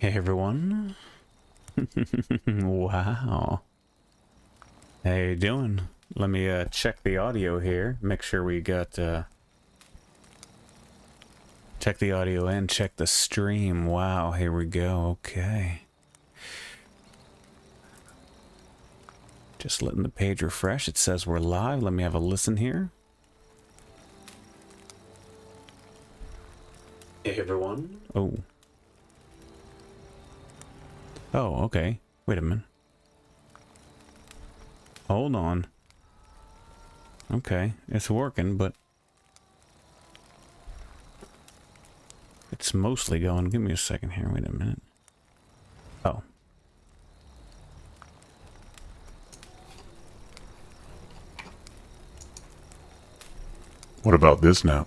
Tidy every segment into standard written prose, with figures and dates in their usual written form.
Hey everyone. Wow. How you doing? Let me check the audio here. Make sure we got check the audio and check the stream. Wow, here we go. Okay. Just letting the page refresh. It says we're live. Let me have a listen here. Hey everyone. Oh. Oh, okay. Wait a minute. Hold on. Okay, it's working, but it's mostly going. Give me a second here. Wait a minute. Oh. What about this now?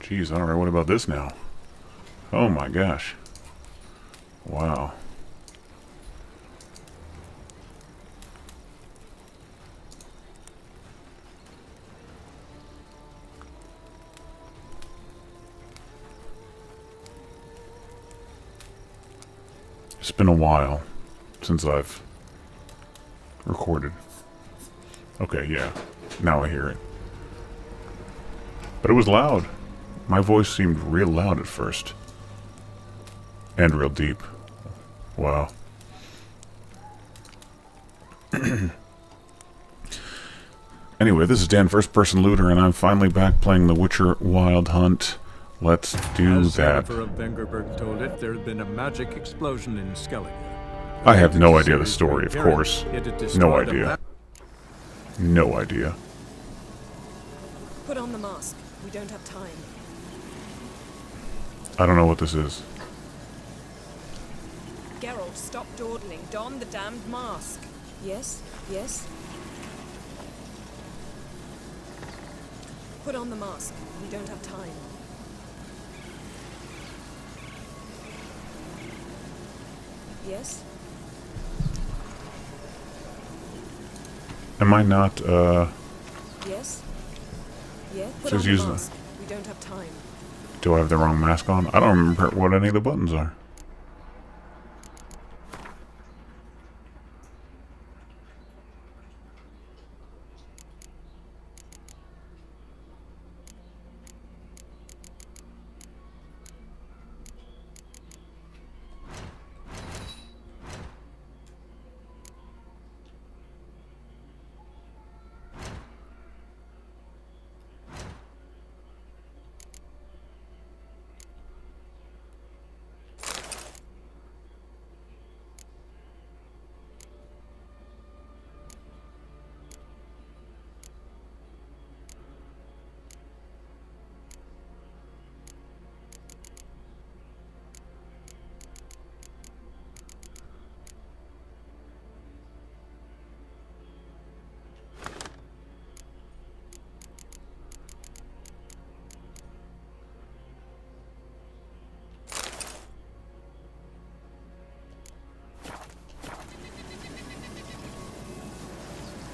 Jeez, alright, what about this now? Oh my gosh. Wow. It's been a while since I've recorded. Okay, yeah. Now I hear it. But it was loud. My voice seemed real loud at first. And real deep. Wow. Anyway, this is Dan, First Person Looter, and I'm finally back playing The Witcher Wild Hunt. Let's do that. As of Vengerberg told it, there had been a magic explosion in Skellige. I have no idea the story, of course. No idea. No idea. Put on the mask. We don't have time. I don't know what this is. Geralt, stop dawdling. Don the damned mask. Yes? Yes? Put on the mask. We don't have time. Yes? Am I not, Yes? Yeah? Put Just on the use the- mask. We don't have time. do I have the wrong mask on? I don't remember what any of the buttons are.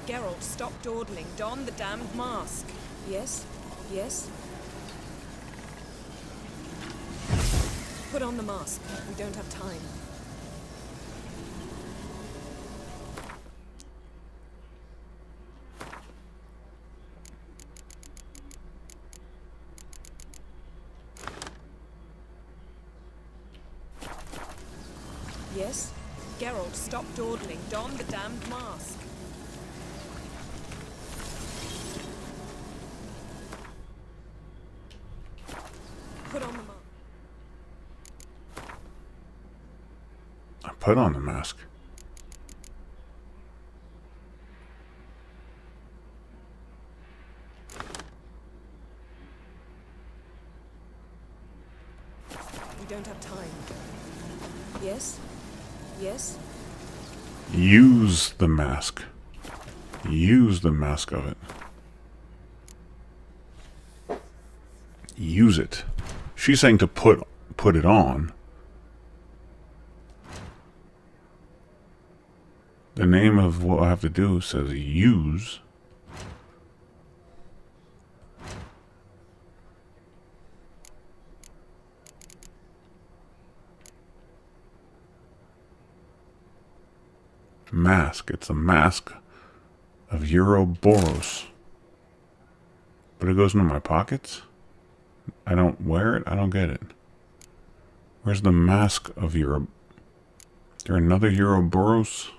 Geralt, stop dawdling. Don the damned mask. Yes? Yes? Put on the mask. We don't have time. Yes? Geralt, stop dawdling. Don the damned mask. Put on the mask. I put on the mask. We don't have time. Yes? Yes? Use the mask. Use the mask of it. Use it. She's saying to put it on. The name of what I have to do says use. mask. It's a mask of Ouroboros. But it goes into my pockets? I don't wear it? I don't get it. Where's the mask of Europe? Is there another Ouroboros?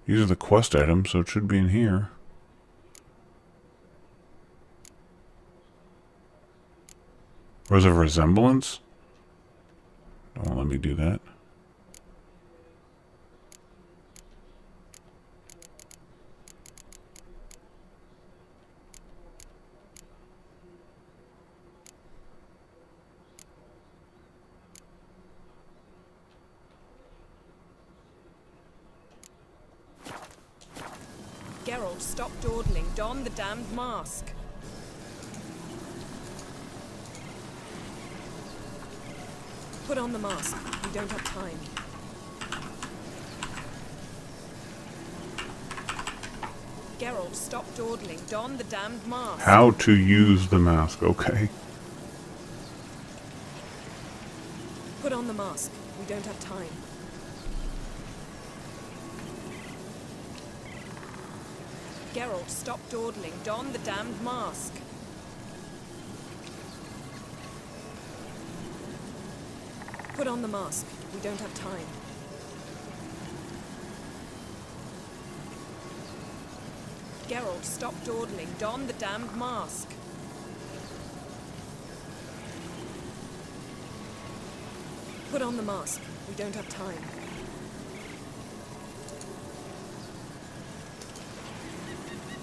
These are the quest items, so it should be in here. Rose of Resemblance? Don't let me do that. Geralt, stop dawdling. Don the damned mask. Put on the mask. We don't have time. Geralt, stop dawdling. Don the damned mask. How to use the mask, okay. Put on the mask. We don't have time. Geralt, stop dawdling. Don the damned mask. Put on the mask. We don't have time. Geralt, stop dawdling. Don the damned mask. Put on the mask. We don't have time.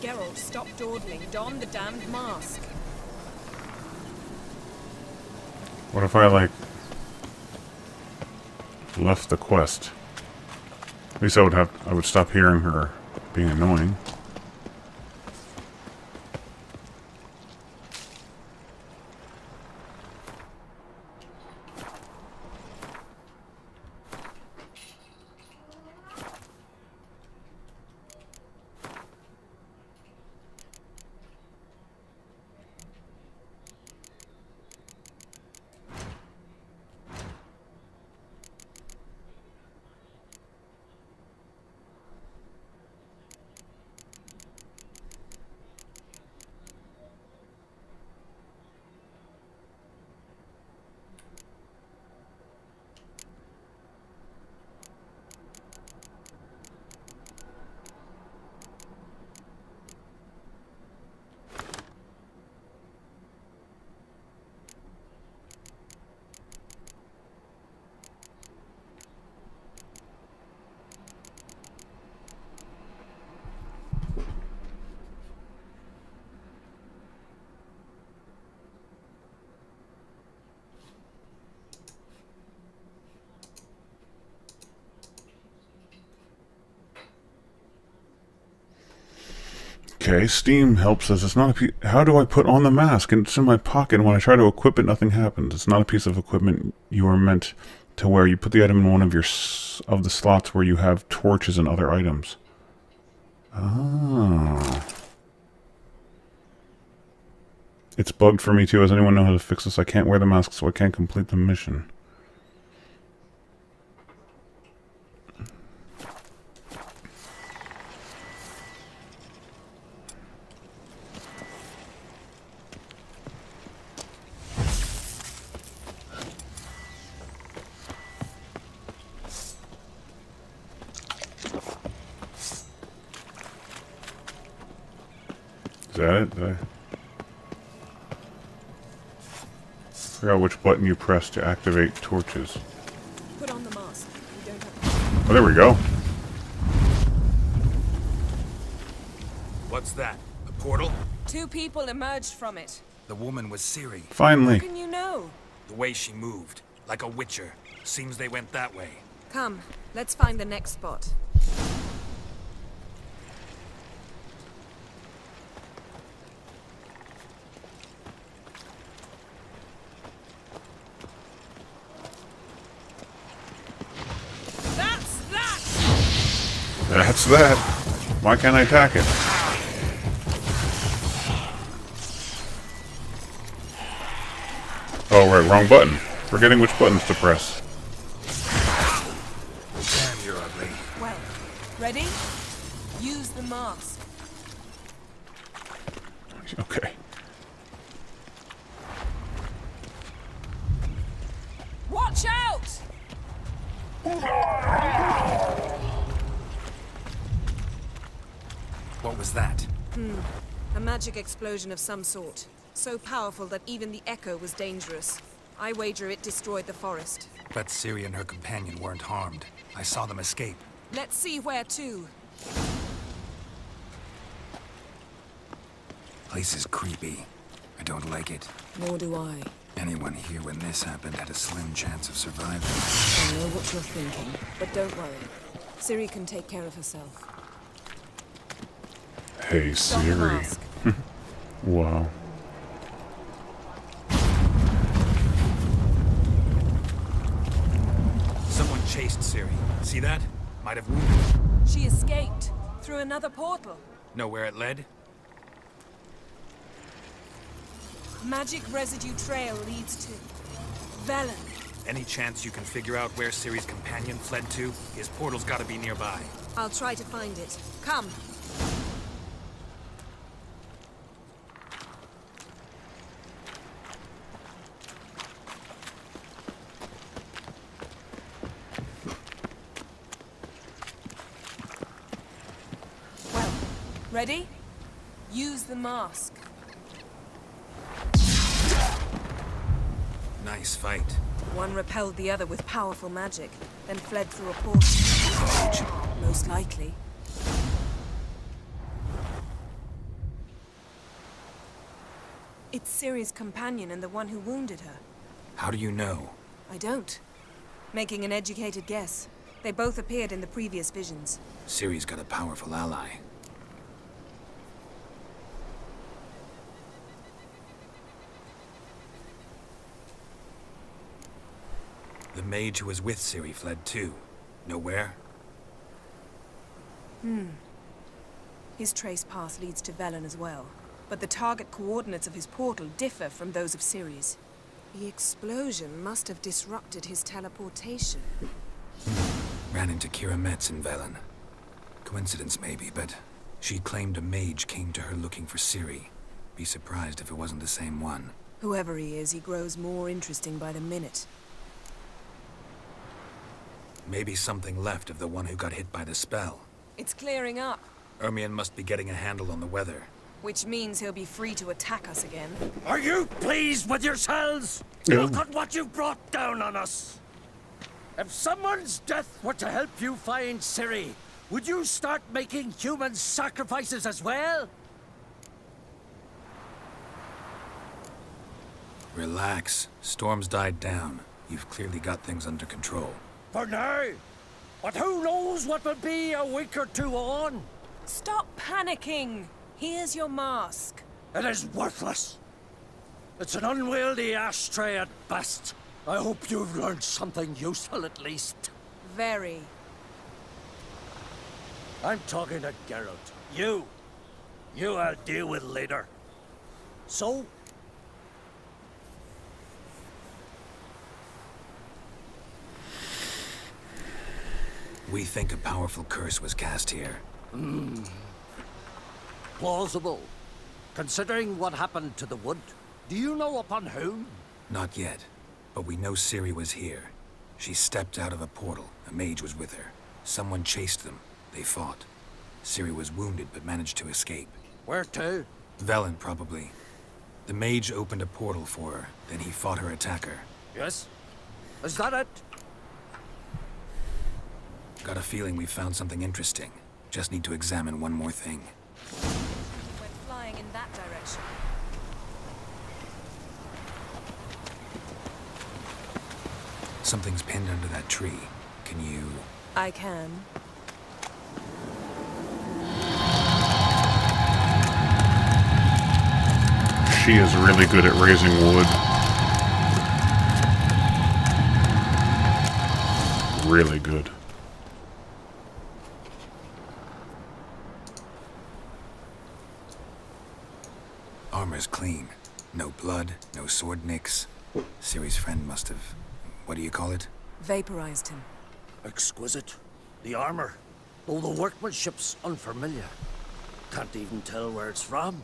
Geralt, stop dawdling. Don the damned mask. What if I, like, left the quest? At least I would stop hearing her being annoying. Okay, Steam helps us. It's not a piece. How do I put on the mask? And it's in my pocket. And when I try to equip it, nothing happens. It's not a piece of equipment you are meant to wear. You put the item in one of the slots where you have torches and other items. Oh. It's bugged for me too. Does anyone know how to fix this? I can't wear the mask, so I can't complete the mission. Is that it? I forgot which button you press to activate torches. Put on the mask. We don't have... Oh, there we go. What's that? A portal? 2 people emerged from it. The woman was Ciri. Finally. How can you know? The way she moved, like a witcher. Seems they went that way. Come, let's find the next spot. That's that. Why can't I attack it? Oh, right, wrong button. Forgetting which buttons to press. Damn You're ugly. Well, ready? Use the mask. Okay. Watch out! What was that? A magic explosion of some sort. So powerful that even the echo was dangerous. I wager it destroyed the forest. But Ciri and her companion weren't harmed. I saw them escape. Let's see where to. Place is creepy. I don't like it. Nor do I. Anyone here when this happened had a slim chance of surviving. I know what you're thinking, but don't worry. Ciri can take care of herself. Hey, Don the Siri. mask. Wow. Someone chased Ciri. See that? Might have wounded her. She escaped through another portal. Know where it led? Magic residue trail leads to Velen. Any chance you can figure out where Ciri's companion fled to? His portal's gotta be nearby. I'll try to find it. Come. Well, ready? Use the mask. Nice fight. One repelled the other with powerful magic, then fled through a portal. Most likely. It's Ciri's companion and the one who wounded her. How do you know? I don't. Making an educated guess. They both appeared in the previous visions. Ciri's got a powerful ally. The mage who was with Ciri fled too. Know where? His trace path leads to Velen as well. But the target coordinates of his portal differ from those of Ciri's. The explosion must have disrupted his teleportation. Ran into Kira Metz in Velen. Coincidence maybe, but she claimed a mage came to her looking for Ciri. Be surprised if it wasn't the same one. Whoever he is, he grows more interesting by the minute. Maybe something left of the one who got hit by the spell. It's clearing up, Ermion must be getting a handle on the weather. which means he'll be free to attack us again. Are you pleased with yourselves? Yeah. Look at what you've brought down on us. If someone's death were to help you find Ciri, would you start making human sacrifices as well? Relax. Storm's died down. You've clearly got things under control. For now. But who knows what will be a week or two on? Stop panicking! Here's your mask. It is worthless. It's an unwieldy ashtray at best. I hope you've learned something useful at least. Very. I'm talking to Geralt. You I'll deal with later. So? We think a powerful curse was cast here. Plausible. Considering what happened to the wood, do you know upon whom? Not yet, but we know Ciri was here. She stepped out of a portal. A mage was with her. Someone chased them. They fought. Ciri was wounded but managed to escape. Where to? Velen, probably. The mage opened a portal for her, then he fought her attacker. Yes? Is that it? Got a feeling we found something interesting. Just need to examine one more thing. Went flying in that direction. Something's pinned under that tree. Can you... I can. She is really good at raising wood. Really good. Armor's clean. No blood, no sword nicks. Ciri's friend must have... what do you call it? Vaporized him. Exquisite. The armor, though the workmanship's unfamiliar. Can't even tell where it's from.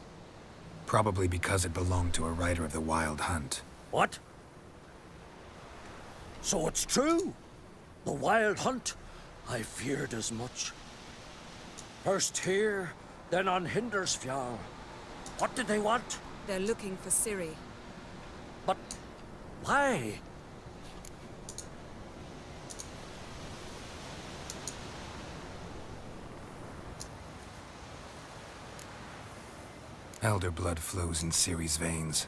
Probably because it belonged to a rider of the Wild Hunt. What? So it's true? The Wild Hunt? I feared as much. First here, then on Hindersfjall. What did they want? They're looking for Ciri. But why? Elder blood flows in Ciri's veins.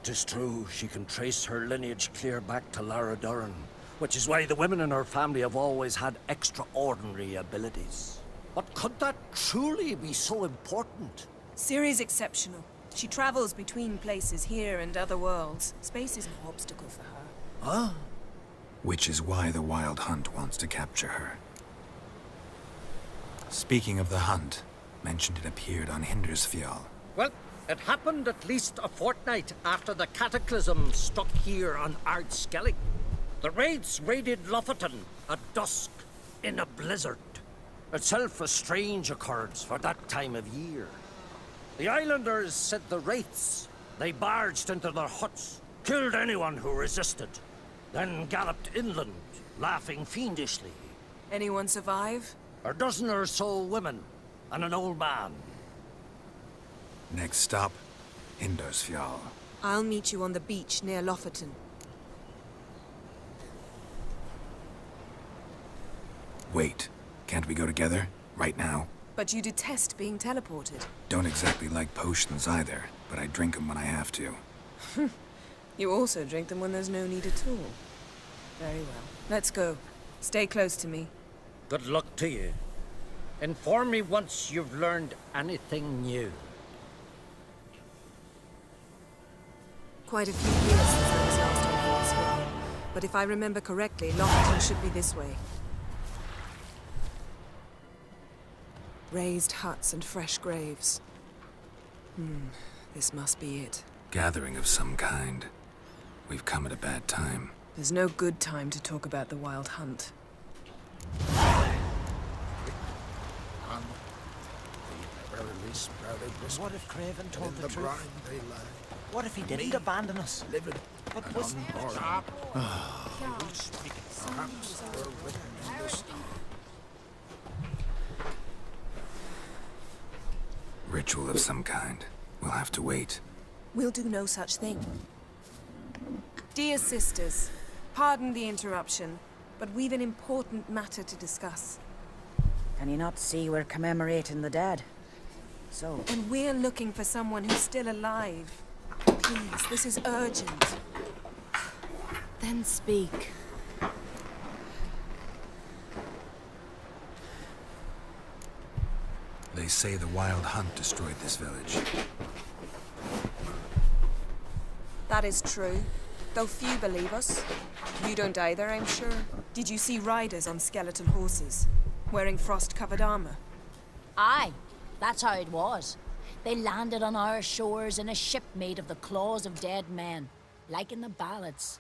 'Tis true, she can trace her lineage clear back to Lara Duran, which is why the women in her family have always had extraordinary abilities. But could that truly be so important? Ciri's exceptional. She travels between places here and other worlds. Space is no obstacle for her. Huh? Which is why the Wild Hunt wants to capture her. Speaking of the hunt, mentioned it appeared on Hindersfjall. Well, it happened at least a fortnight after the cataclysm struck here on Ardskellig. The raids raided Lofoten at dusk in a blizzard. Itself a strange occurrence for that time of year. The islanders said the wraiths. They barged into their huts, killed anyone who resisted, then galloped inland, laughing fiendishly. Anyone survive? A dozen or so women and an old man. Next stop, Hindersfjall. I'll meet you on the beach near Lofoten. Wait, can't we go together? Right now? But you detest being teleported. Don't exactly like potions either, but I drink them when I have to. You also drink them when there's no need at all. Very well. Let's go. Stay close to me. Good luck to you. Inform me once you've learned anything new. Quite a few years since I was last on Hindersfjall. But if I remember correctly, Lofoten should be this way. Raised huts and fresh graves. This must be it. Gathering of some kind. We've come at a bad time. There's no good time to talk about the Wild Hunt. What if Craven told the truth? What if he didn't abandon us? But was Ritual of some kind. We'll have to wait. We'll do no such thing. Dear sisters, pardon the interruption, but we've an important matter to discuss. Can you not see we're commemorating the dead? So, And we're looking for someone who's still alive. Please, this is urgent. Then speak. They say the Wild Hunt destroyed this village. That is true, though few believe us. You don't either, I'm sure. Did you see riders on skeleton horses, wearing frost-covered armor? Aye, that's how it was. They landed on our shores in a ship made of the claws of dead men, like in the ballads.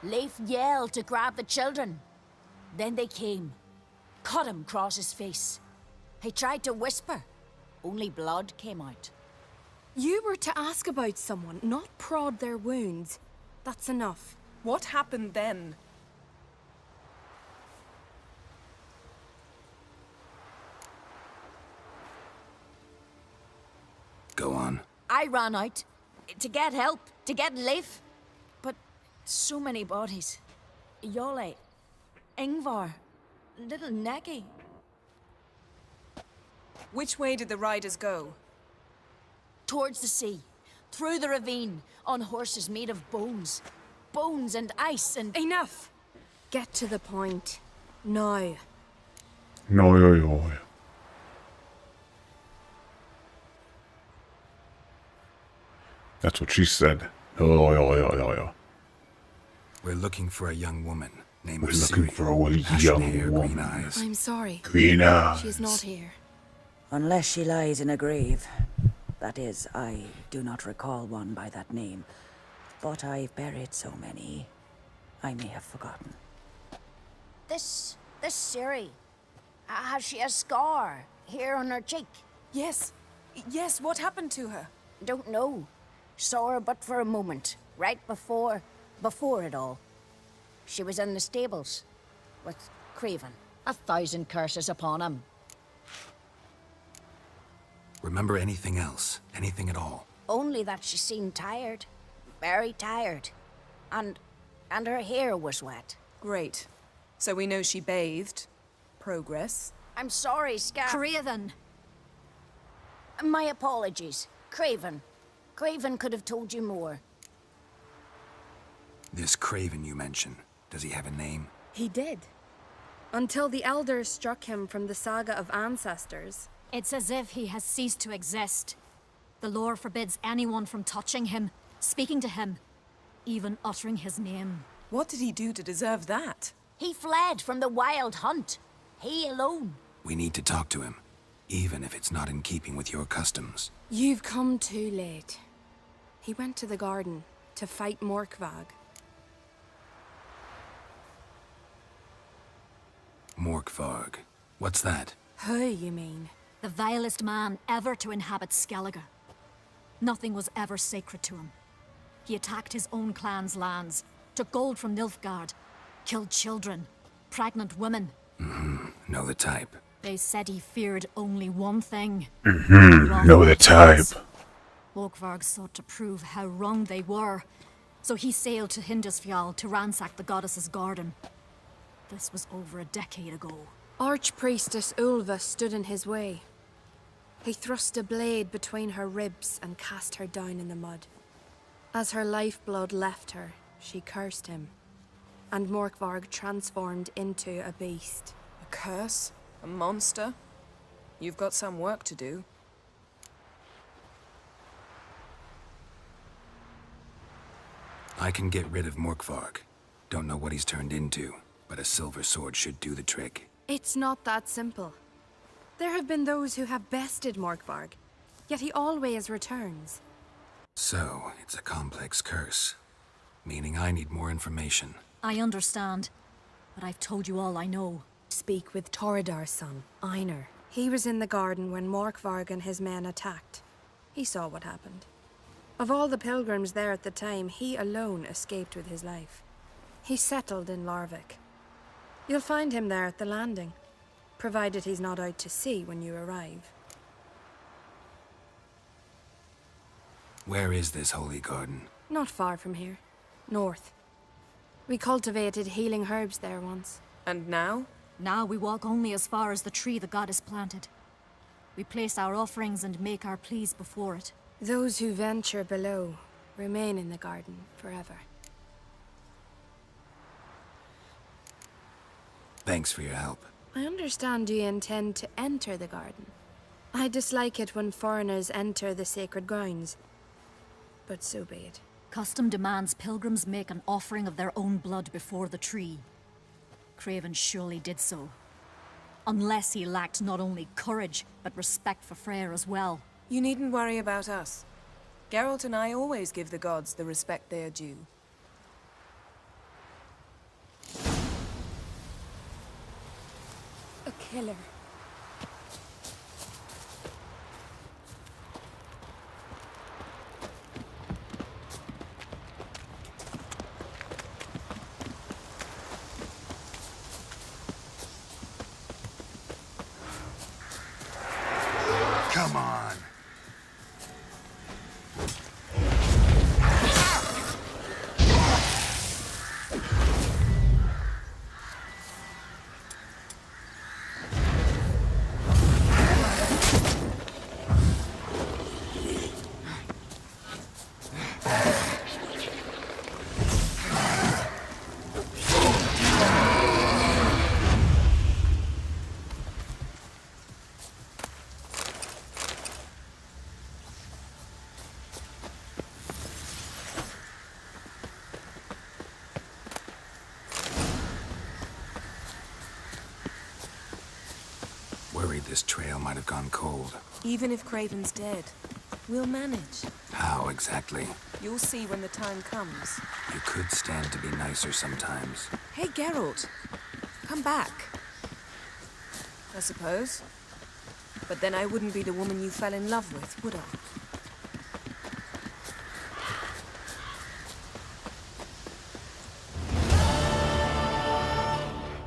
Leif yelled to grab the children. Then they came, cut him across his face. He tried to whisper, only blood came out. You were to ask about someone, not prod their wounds. That's enough. What happened then? Go on. I ran out to get help, to get Leif. But so many bodies. Yole, Ingvar, little Necky. Which way did the riders go? Towards the sea, through the ravine, on horses made of bones. Bones and ice and... Enough! Get to the point. Now. No, yo, yo. That's what she said. Oh, yo, yo, yo, yo. We're looking for a young woman named We're looking Ciri. for a Ashen young hair, green woman. eyes. I'm sorry. Green eyes. She is not here. unless she lies in a grave. That is, I do not recall one by that name. But I've buried so many, I may have forgotten. This This Siri, has she a scar here on her cheek? Yes. Yes, what happened to her? Don't know. Saw her but for a moment, right before it all. She was in the stables with Craven. 1,000 curses upon him. Remember anything else? Anything at all? Only that she seemed tired. Very tired. And her hair was wet. Great. So we know she bathed. Progress. I'm sorry, Craven! My apologies. Craven. Craven could have told you more. This Craven you mentioned, does he have a name? He did. Until the elders struck him from the saga of ancestors. It's as if he has ceased to exist. The lore forbids anyone from touching him, speaking to him, even uttering his name. What did he do to deserve that? He fled from the wild hunt. He alone. We need to talk to him, even if it's not in keeping with your customs. You've come too late. He went to the garden to fight Morkvag. Morkvarg. What's that? Who, you mean? The vilest man ever to inhabit Skellige. Nothing was ever sacred to him. He attacked his own clan's lands, took gold from Nilfgaard, killed children, pregnant women. Know the type. They said he feared only one thing. Know the type. Morkvarg sought to prove how wrong they were, so he sailed to Hindisfjall to ransack the goddess's garden. This was over a decade ago. Archpriestess Ulva stood in his way. He thrust a blade between her ribs and cast her down in the mud. As her lifeblood left her, she cursed him, and Morkvarg transformed into a beast. A curse? A monster? You've got some work to do. I can get rid of Morkvarg. Don't know what he's turned into, but a silver sword should do the trick. It's not that simple. There have been those who have bested Morkvarg, yet he always returns. So, it's a complex curse. Meaning I need more information. I understand, but I've told you all I know. Speak with Torridar's son, Einar. He was in the garden when Morkvarg and his men attacked. He saw what happened. Of all the pilgrims there at the time, he alone escaped with his life. He settled in Larvik. You'll find him there at the landing, provided he's not out to sea when you arrive. Where is this holy garden? Not far from here. North. We cultivated healing herbs there once. And now? Now we walk only as far as the tree the goddess planted. We place our offerings and make our pleas before it. Those who venture below remain in the garden forever. Thanks for your help. I understand you intend to enter the garden. I dislike it when foreigners enter the sacred grounds, but so be it. Custom demands pilgrims make an offering of their own blood before the tree. Craven surely did so. Unless he lacked not only courage, but respect for Freyr as well. You needn't worry about us. Geralt and I always give the gods the respect they are due. A killer. Come on. Worried this trail might have gone cold. Even if Craven's dead, we'll manage. How exactly? You'll see when the time comes. You could stand to be nicer sometimes. Hey, Geralt. Come back. I suppose. But then I wouldn't be the woman you fell in love with, would I?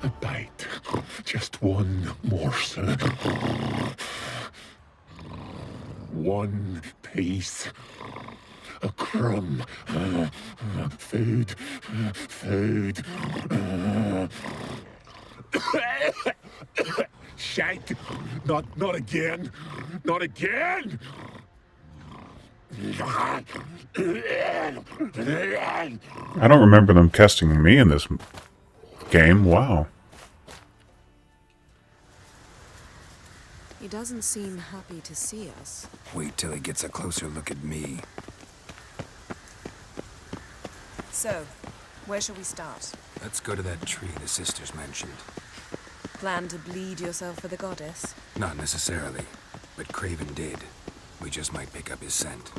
A bite. Just one morsel. One piece. A crumb. Food. Food. Shite. Not again. Not again. I don't remember them casting me in this game. Wow. He doesn't seem happy to see us. Wait till he gets a closer look at me. So, where shall we start? Let's go to that tree the sisters mentioned. Plan to bleed yourself for the goddess? Not necessarily, but Craven did. We just might pick up his scent.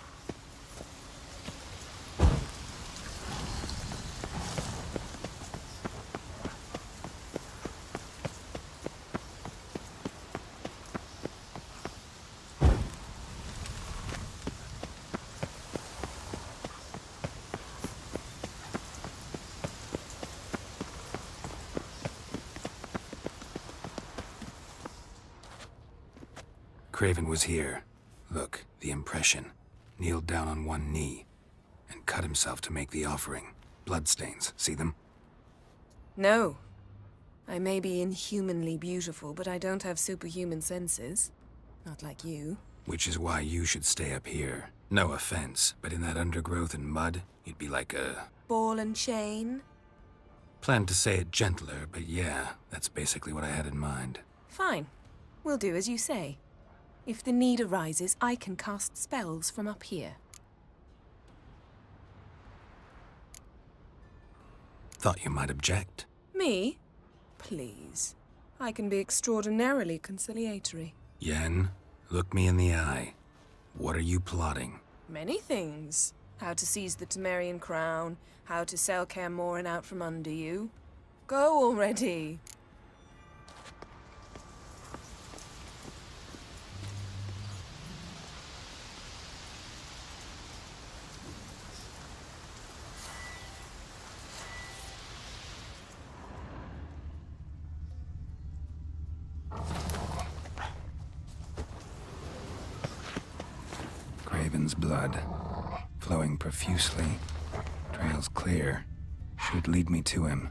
Craven was here. Look, the impression. Kneeled down on one knee and cut himself to make the offering. Bloodstains, see them? No. I may be inhumanly beautiful, but I don't have superhuman senses. Not like you. Which is why you should stay up here. No offense, but in that undergrowth and mud, you'd be like a... Ball and chain? Planned to say it gentler, but yeah, that's basically what I had in mind. Fine. We'll do as you say. If the need arises, I can cast spells from up here. Thought you might object. Me? Please. I can be extraordinarily conciliatory. Yen, look me in the eye. What are you plotting? Many things. How to seize the Temerian crown, how to sell Kaer Morhen out from under you. Go already! Craven's blood, flowing profusely, trails clear, should lead me to him.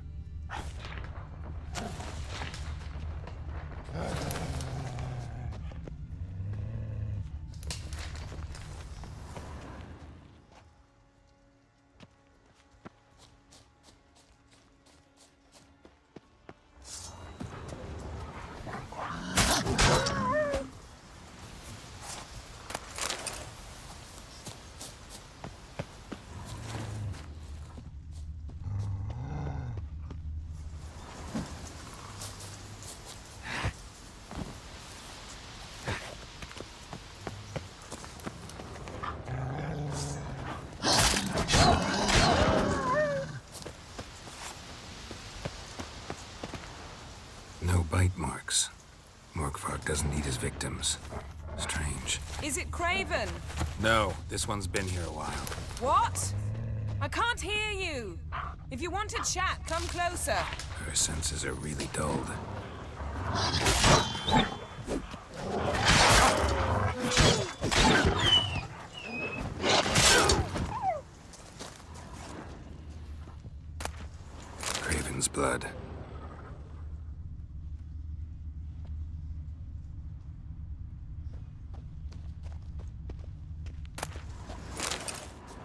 No bite marks. Morkvark doesn't eat his victims. Strange. Is it Craven? No, this one's been here a while. What? I can't hear you. If you want to chat, come closer. Her senses are really dulled. Craven's blood.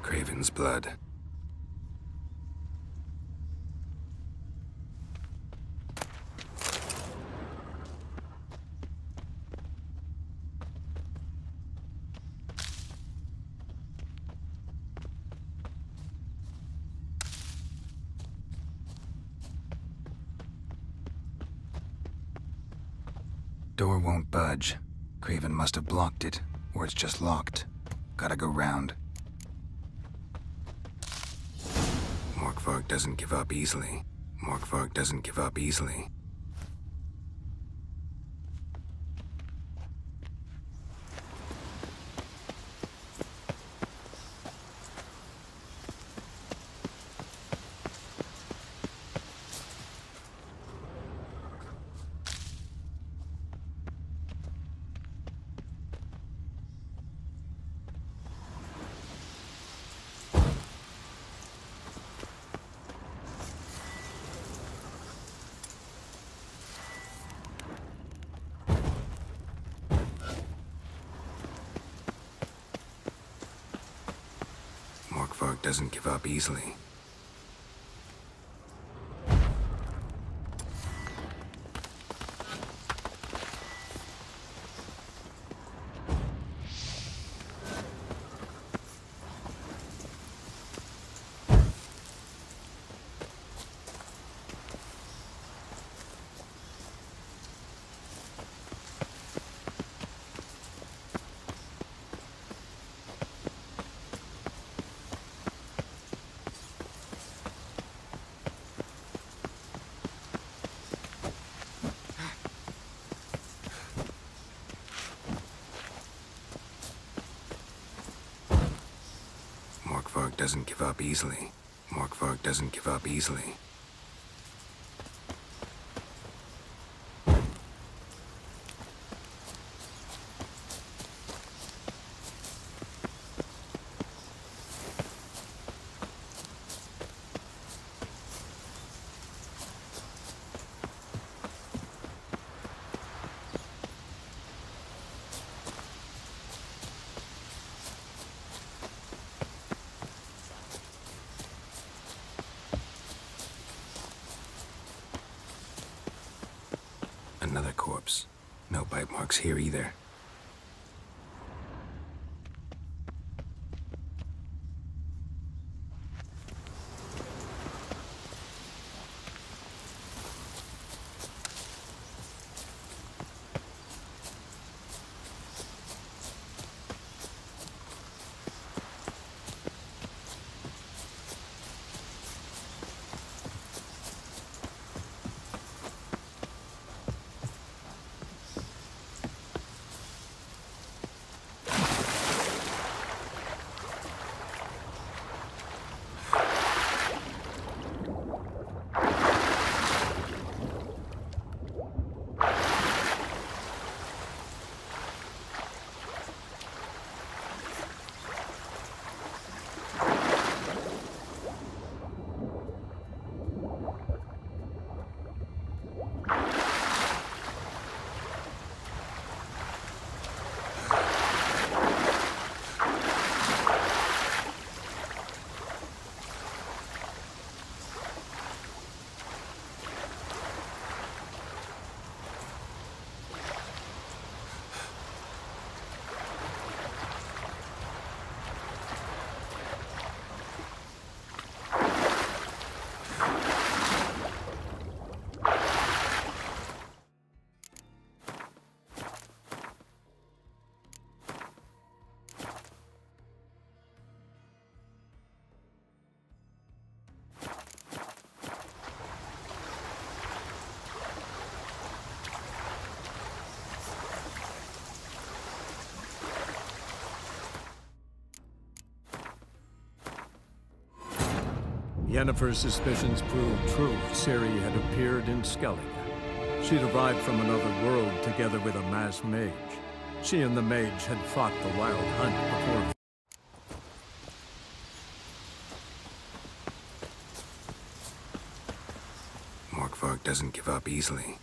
Craven's blood. Door won't budge. Craven must have blocked it, or it's just locked. Gotta go round. Morkvark doesn't give up easily. Morkvark doesn't give up easily. doesn't give up easily. Morkvarg doesn't give up easily. Morkvarg doesn't give up easily. Another corpse. No bite marks here either. Yennefer's suspicions proved true. Ciri had appeared in Skellige. She'd arrived from another world together with a masked mage. She and the mage had fought the wild hunt before. Morkvarg doesn't give up easily.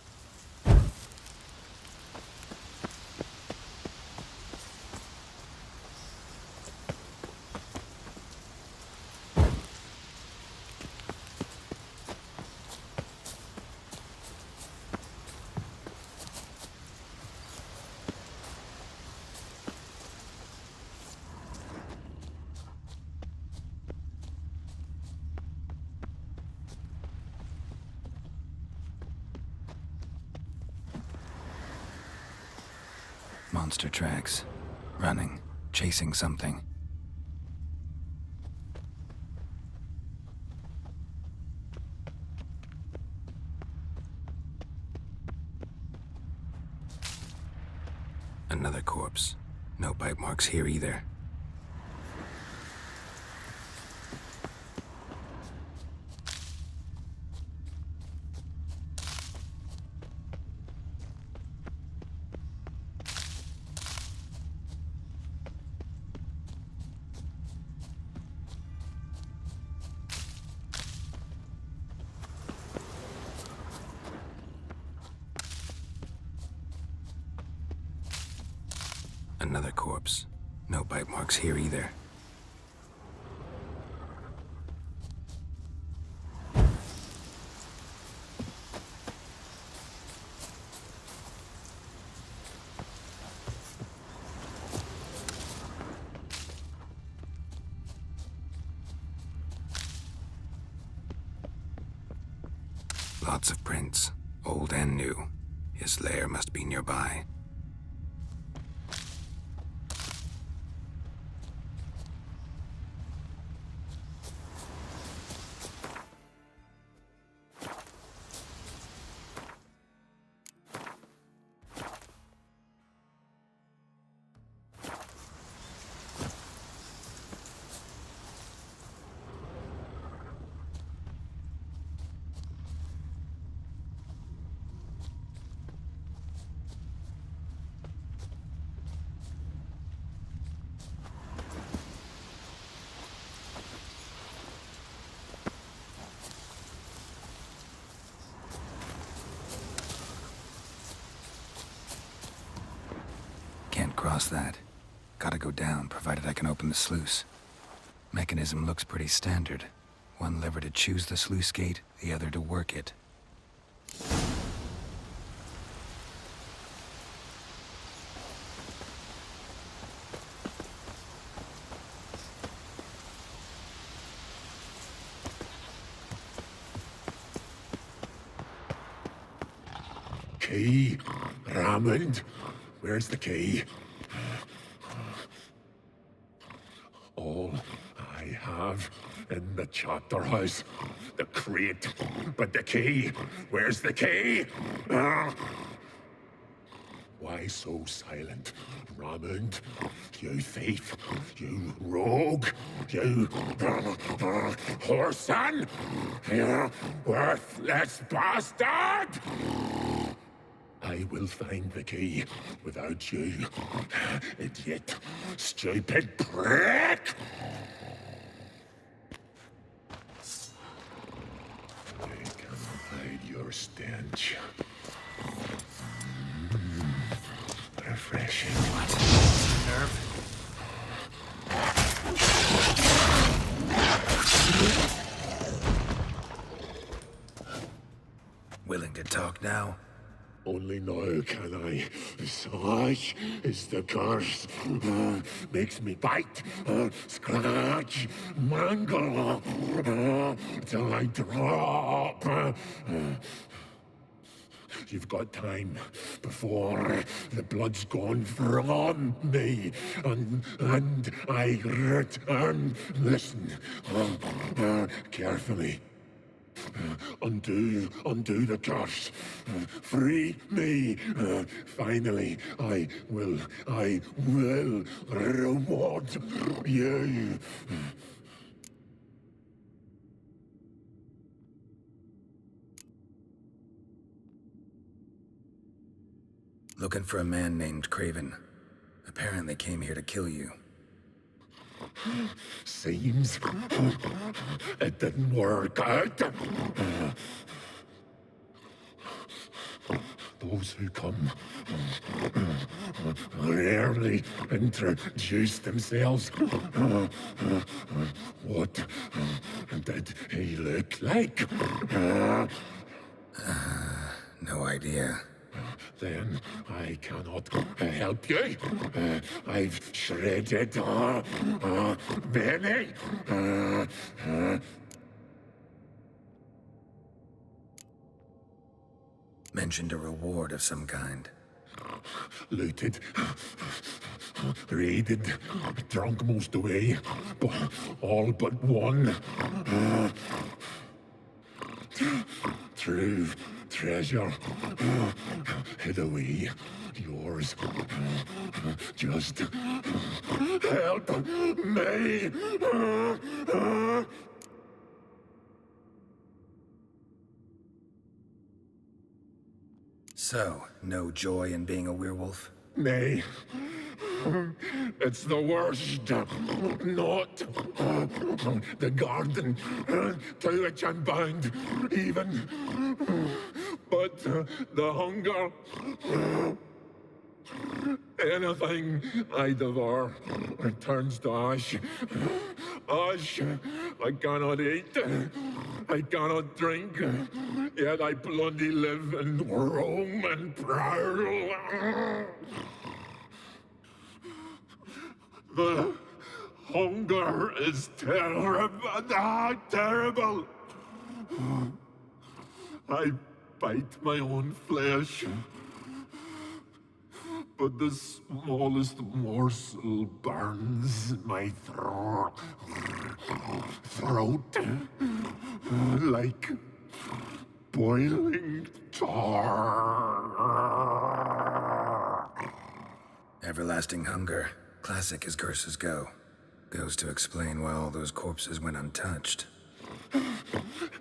Monster tracks. Running. Chasing something. Another corpse. No bite marks here either. Another corpse. No bite marks here either. Lots of prints, old and new. His lair must be nearby. Can't cross that. Gotta go down, provided I can open the sluice. Mechanism looks pretty standard. One lever to choose the sluice gate, the other to work it. Key, Raymond. Where's the key? All I have in the chapter house, the crate, but the key. Where's the key? Why so silent, Raymond? You thief, you rogue, you whoreson, you worthless bastard! I will find the key without you, idiot, stupid prick! I cannot hide your stench. Refreshing. What? Nerve? Willing to talk now? Only now can I. Such is the curse. Makes me bite, scratch, mangle, till I drop. You've got time before the blood's gone from me, and I return. Listen, carefully. Undo the curse. Free me. Finally, I will reward you. Looking for a man named Craven. Apparently came here to kill you. Seems it didn't work out. Those who come rarely introduce themselves. What did he look like? No idea. Then I cannot help you. I've shredded many. Mentioned a reward of some kind. Looted, raided, drunk most away, but all but one. True treasure hid away. Yours. Just help me. So, no joy in being a werewolf? Nay. It's the worst. Not the garden to which I'm bound, even. But the hunger. Anything I devour turns to ash. Ash I cannot eat. I cannot drink. Yet I bloody live and roam and prowl. The hunger is terrible. Terrible. I bite my own flesh. But the smallest morsel burns in my throat like boiling tar. Everlasting hunger. Classic as curses go. Goes to explain why all those corpses went untouched.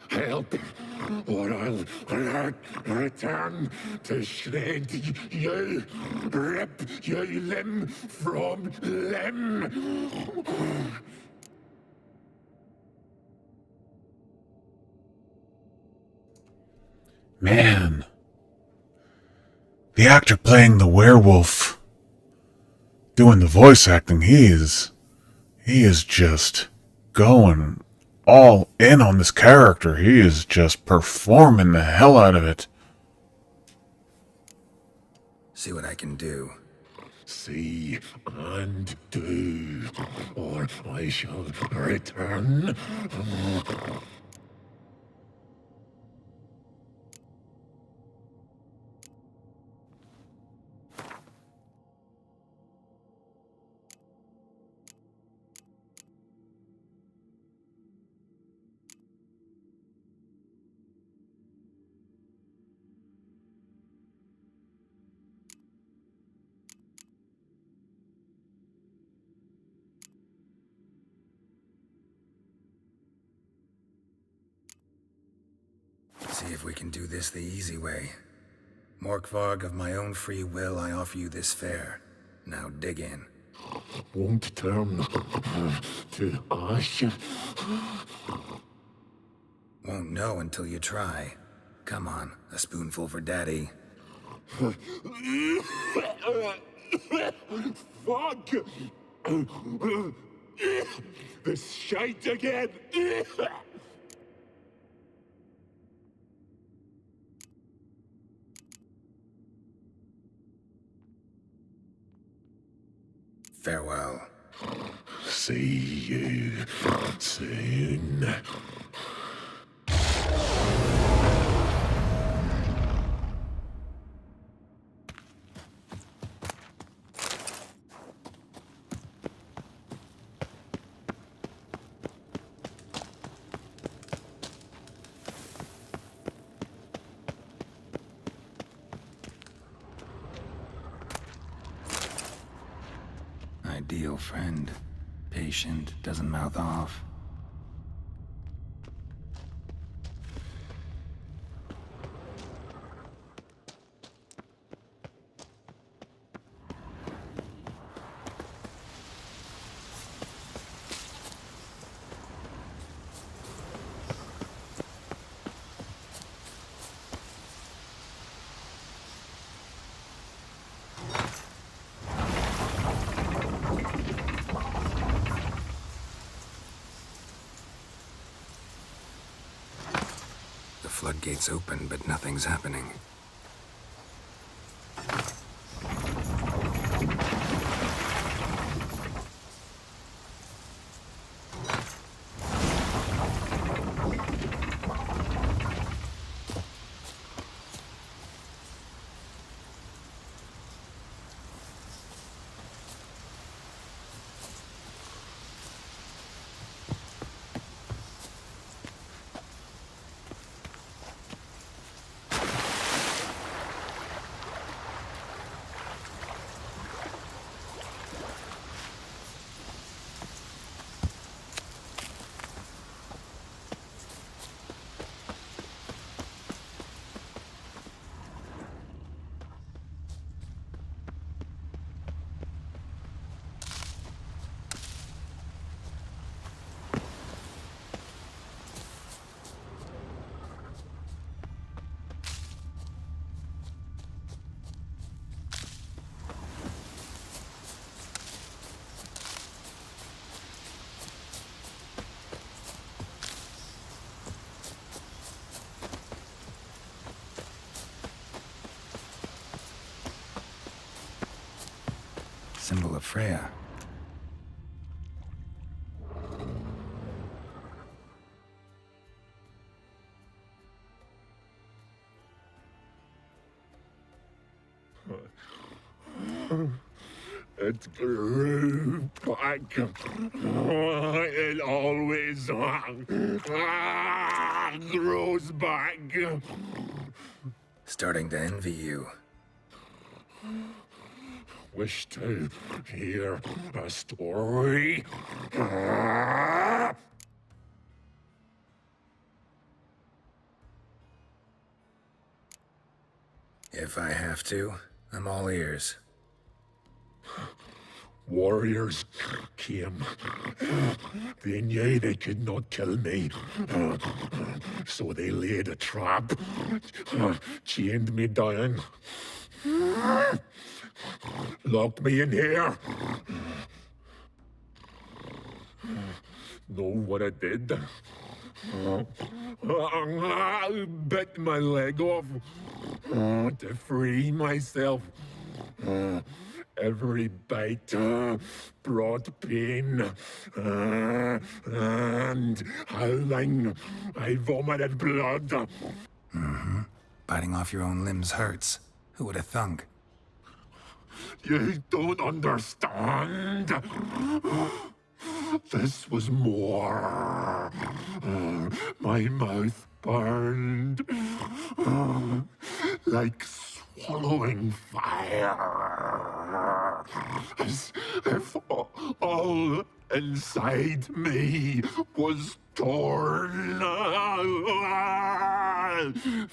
Help, or I'll return to shred you, rip you limb from limb. Man. The actor playing the werewolf, doing the voice acting, he is just going all in on this character. He is just performing the hell out of it. See what I can do. See and do, or I shall return. See if we can do this the easy way. Morkvarg, of my own free will, I offer you this fare. Now dig in. Won't turn to ash. Won't know until you try. Come on, a spoonful for Daddy. Fuck! This shite again! Farewell. See you soon. Ideal friend. Patient, doesn't mouth off. The floodgates open, but nothing's happening. Symbol of Freya. It grew back. It always grows back. Starting to envy you. Wish to hear a story? If I have to, I'm all ears. Warriors came. They knew they could not kill me. So they laid a trap. Chained me down. Locked me in here. Know what I did? I bit my leg off to free myself. Every bite brought pain, and howling, I vomited blood. Mm-hmm. Biting off your own limbs hurts. Who would have thunk? You don't understand. This was more. My mouth burned like swallowing fire. As if all inside me was torn.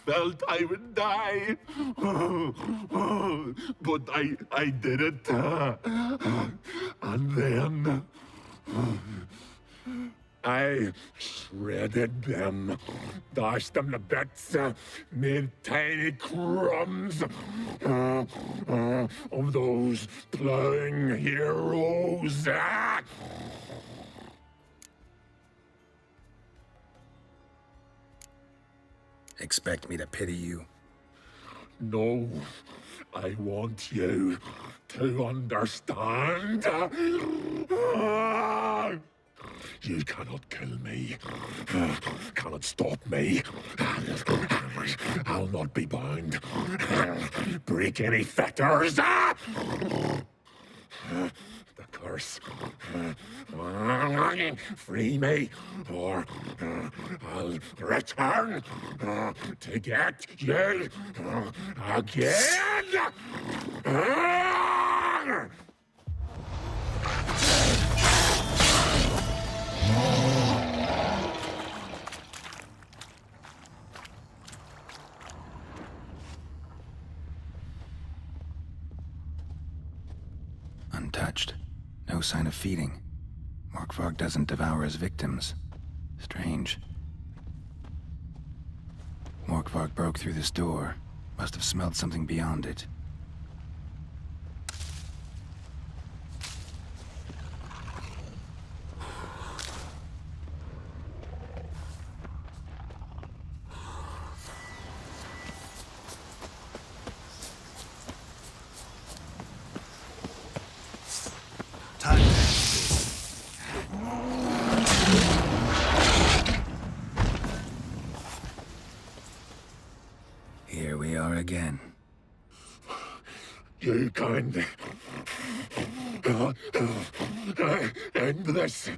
Felt I would die. But I did it. And then I shredded them, dashed them to bits, made tiny crumbs of those plowing heroes. Expect me to pity you? No, I want you to understand. You cannot kill me. Cannot stop me. I'll not be bound. Break any fetters. The curse. Free me, or I'll return to get you again. Untouched. No sign of feeding. Morkvarg doesn't devour his victims. Strange. Morkvarg broke through this door. Must have smelled something beyond it. Here we are again. You can end this.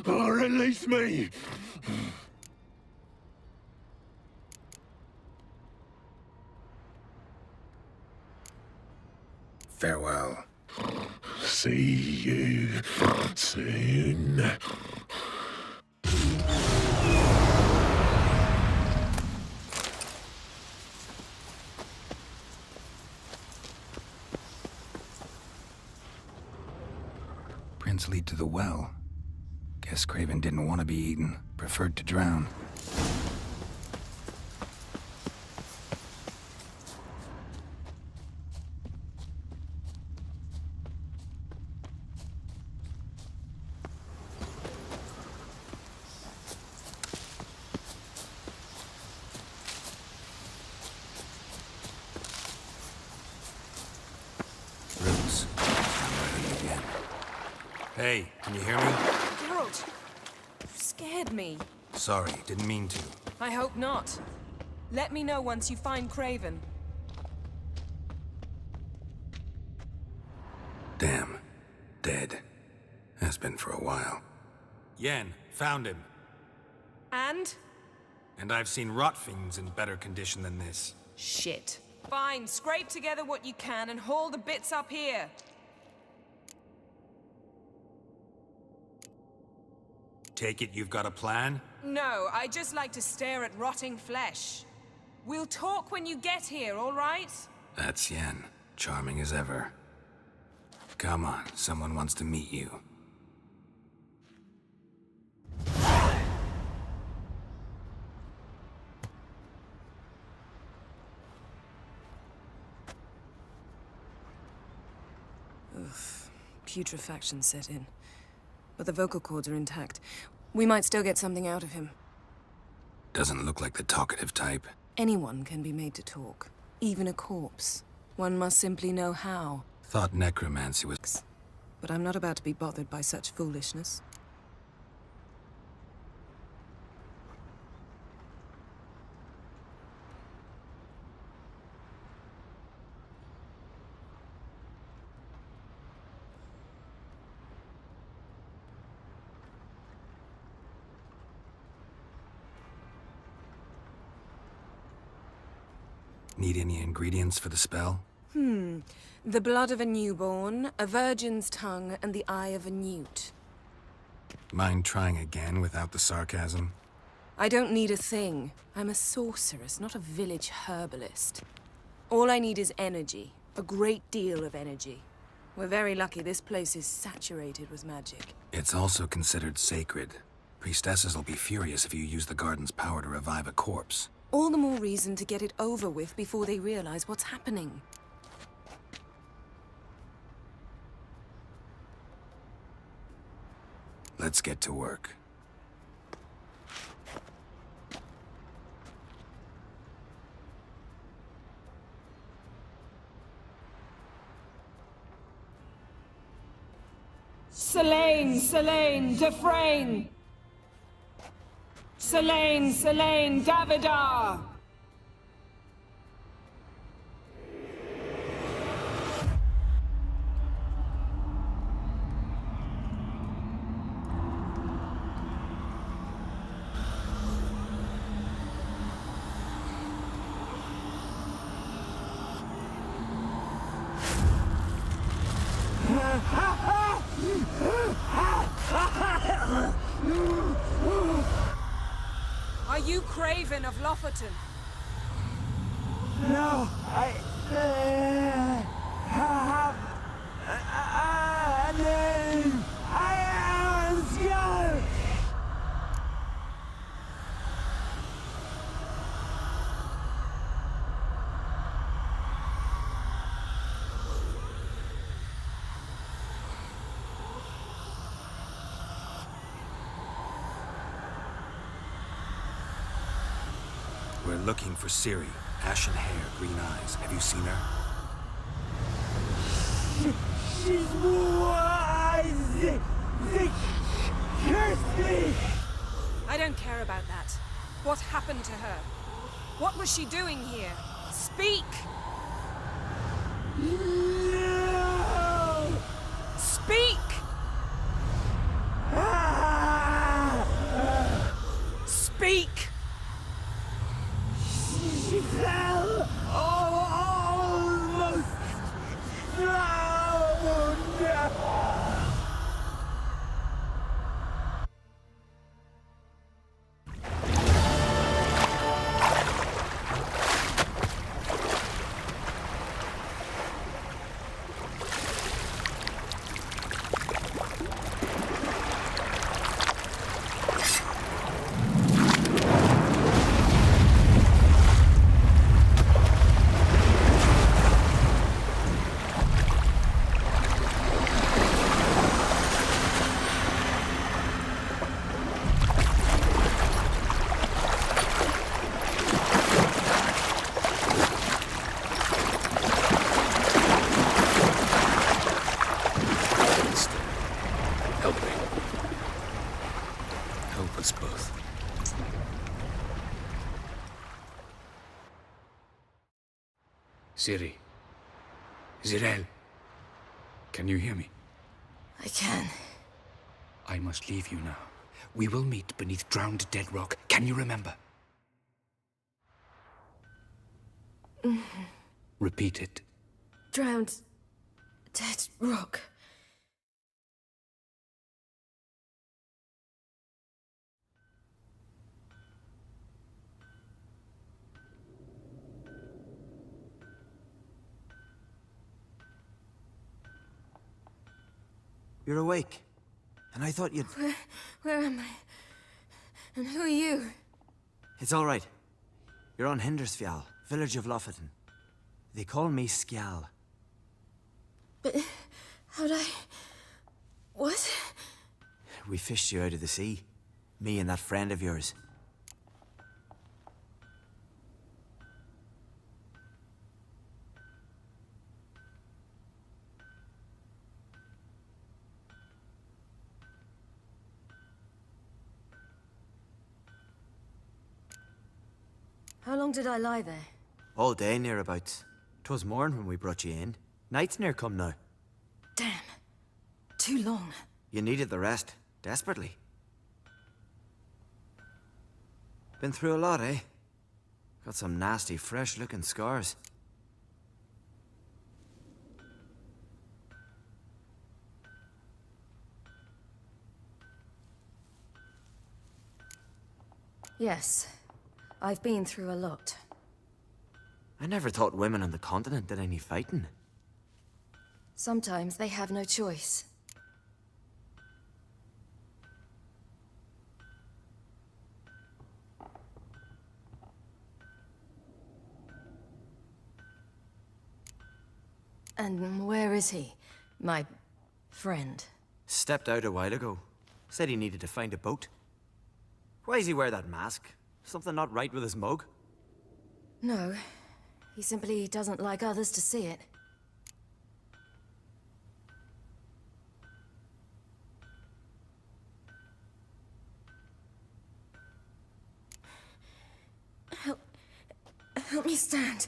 Release me. Farewell. See you soon. Prints lead to the well. Guess Craven didn't want to be eaten, preferred to drown. Roots. I'm ready again. Hey, can you hear me? Geralt, you scared me. Sorry, didn't mean to. I hope not. Let me know once you find Craven. been for a while. Yen, found him. And? And I've seen rot fiends in better condition than this. Shit. Fine, scrape together what you can and haul the bits up here. Take it you've got a plan? No, I just like to stare at rotting flesh. We'll talk when you get here, all right? That's Yen. Charming as ever. Come on, someone wants to meet you. Putrefaction set in. But the vocal cords are intact. We might still get something out of him. Doesn't look like the talkative type. Anyone can be made to talk. Even a corpse. One must simply know how. Thought necromancy was... But I'm not about to be bothered by such foolishness. Need any ingredients for the spell? The blood of a newborn, a virgin's tongue, and the eye of a newt. Mind trying again without the sarcasm? I don't need a thing. I'm a sorceress, not a village herbalist. All I need is energy. A great deal of energy. We're very lucky this place is saturated with magic. It's also considered sacred. Priestesses will be furious if you use the garden's power to revive a corpse. All the more reason to get it over with before they realize what's happening. Let's get to work. Selene, Dufresne! Selene, Davidar! Are you Craven of Lofoten? No, I have a name. I am scared. We're looking for Ciri. Ashen hair, green eyes. Have you seen her? She's wise. They curse me. I don't care about that. What happened to her? What was she doing here? Speak! No. Speak! Speak! She fell almost drowned. Help me. Help us both. Ciri. Zirel. Can you hear me? I can. I must leave you now. We will meet beneath drowned dead rock. Can you remember? Repeat it. Drowned. Dead rock. You're awake. And I thought you'd... Where am I? And who are you? It's all right. You're on Hindersfjall, village of Lofoten. They call me Skjal. But how'd I... What? We fished you out of the sea. Me and that friend of yours. How long did I lie there? All day, nearabouts. 'Twas morn when we brought you in. Night's near come now. Damn. Too long. You needed the rest, desperately. Been through a lot, eh? Got some nasty, fresh-looking scars. Yes. I've been through a lot. I never thought women on the continent did any fighting. Sometimes they have no choice. And where is he? My friend. Stepped out a while ago. Said he needed to find a boat. Why does he wear that mask? Something not right with his mug? No. He simply doesn't like others to see it. Help me stand.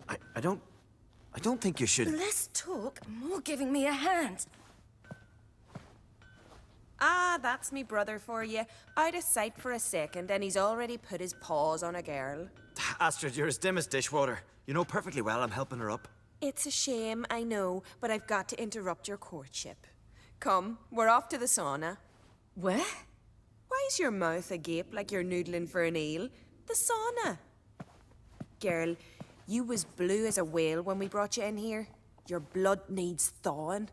I don't think you should... Less talk, more giving me a hand. Ah, that's me brother for you. Out of sight for a second, and he's already put his paws on a girl. Astrid, you're as dim as dishwater. You know perfectly well I'm helping her up. It's a shame, I know, but I've got to interrupt your courtship. Come, we're off to the sauna. Where? Why's your mouth agape like you're noodling for an eel? The sauna. Girl, you was blue as a whale when we brought you in here. Your blood needs thawing.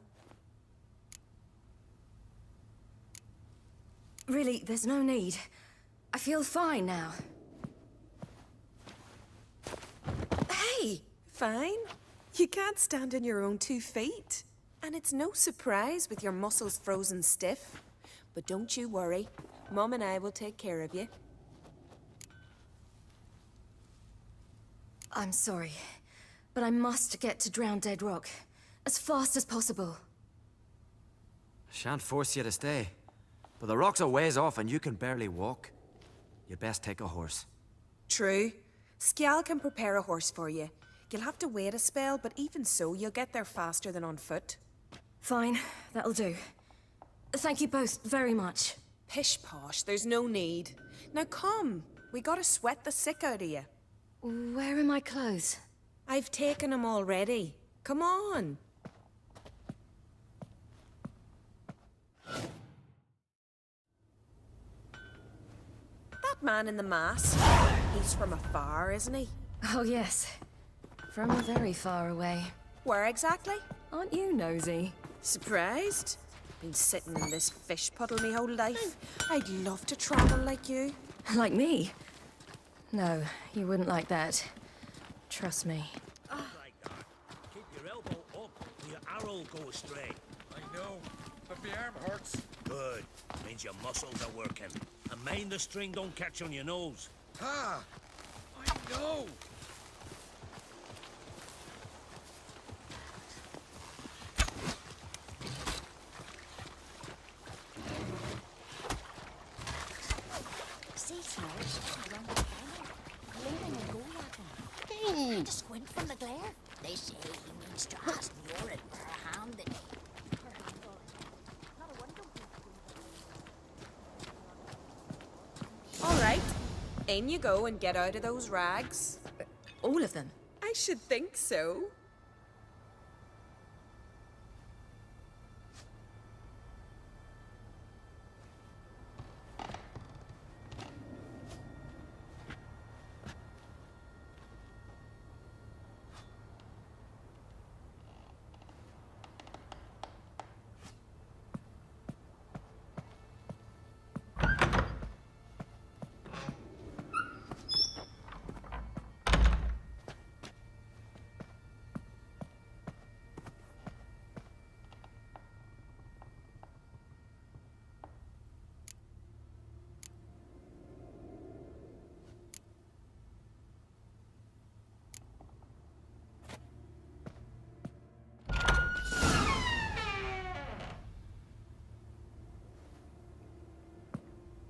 Really, there's no need. I feel fine now. Hey! Fine? You can't stand on your own 2 feet. And it's no surprise with your muscles frozen stiff. But don't you worry. Mum and I will take care of you. I'm sorry, but I must get to Drowned Dead Rock as fast as possible. Shan't force you to stay. But the rock's a ways off and you can barely walk. You best take a horse. True. Skjal can prepare a horse for you. You'll have to wait a spell, but even so, you'll get there faster than on foot. Fine, that'll do. Thank you both very much. Pish posh, there's no need. Now come, we gotta sweat the sick out of you. Where are my clothes? I've taken them already. Come on. That man in the mask, he's from afar, isn't he? Oh yes, from very far away. Where exactly? Aren't you nosy? Surprised? Been sitting in this fish puddle me whole life. I'd love to travel like you. Like me? No, you wouldn't like that. Trust me. Like that. Keep your elbow up or your arrow go astray. I know, but my arm hurts. Good. Means your muscles are working. And mind the string don't catch on your nose. Ah, I know. See, Charles, around the corner, gleaming and gold at him. Had to squint from the glare. They say he means to ask Murid for a hand in it. Not a wonder. In you go and get out of those rags. All of them? I should think so.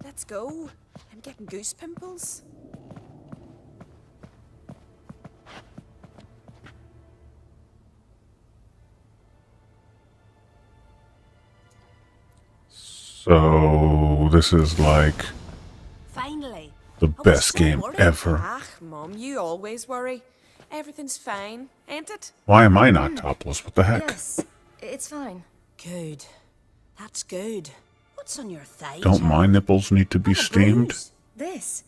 Let's go. I'm getting goose pimples. So this is like Finally. the best game worried. ever. Ah, Mom, you always worry. Everything's fine, ain't it? Why am I not topless? What the heck? Yes, it's fine. Good. That's good. What's on your thigh? Don't my nipples need to be steamed? This?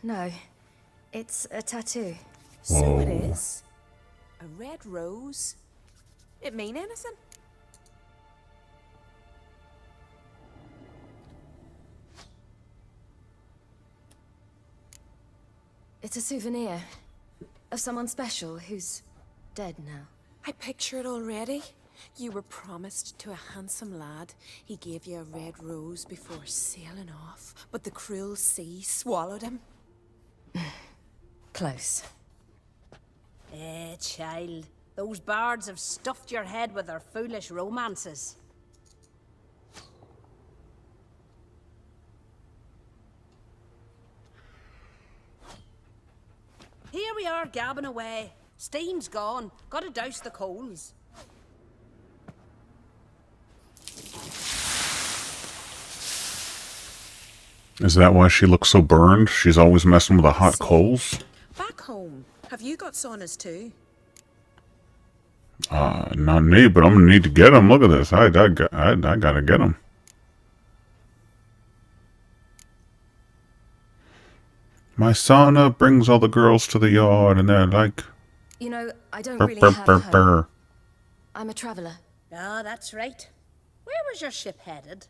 No. It's a tattoo. So it Whoa. is. A red rose. It mean anything? It's a souvenir of someone special who's dead now. I picture it already. You were promised to a handsome lad. He gave you a red rose before sailing off, but the cruel sea swallowed him. Close. Child. Those bards have stuffed your head with their foolish romances. Here we are gabbing away. Steam's gone. Gotta douse the coals. Is that why she looks so burned? She's always messing with the hot coals? Back home, have you got saunas too? Not me, but I'm gonna need to get them. Look at this. I gotta get them. My sauna brings all the girls to the yard, and they're like... You know, I don't Burr, really burr, have burr, a home. burr. I'm a traveller. Ah, that's right. Where was your ship headed?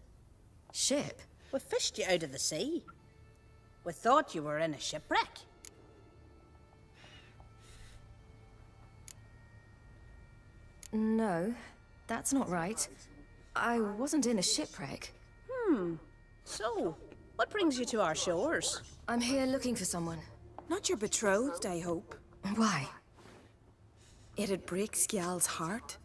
Ship? We fished you out of the sea. We thought you were in a shipwreck. No, that's not right. I wasn't in a shipwreck. So, what brings you to our shores? I'm here looking for someone. Not your betrothed, I hope. Why? It'd break Skjal's heart.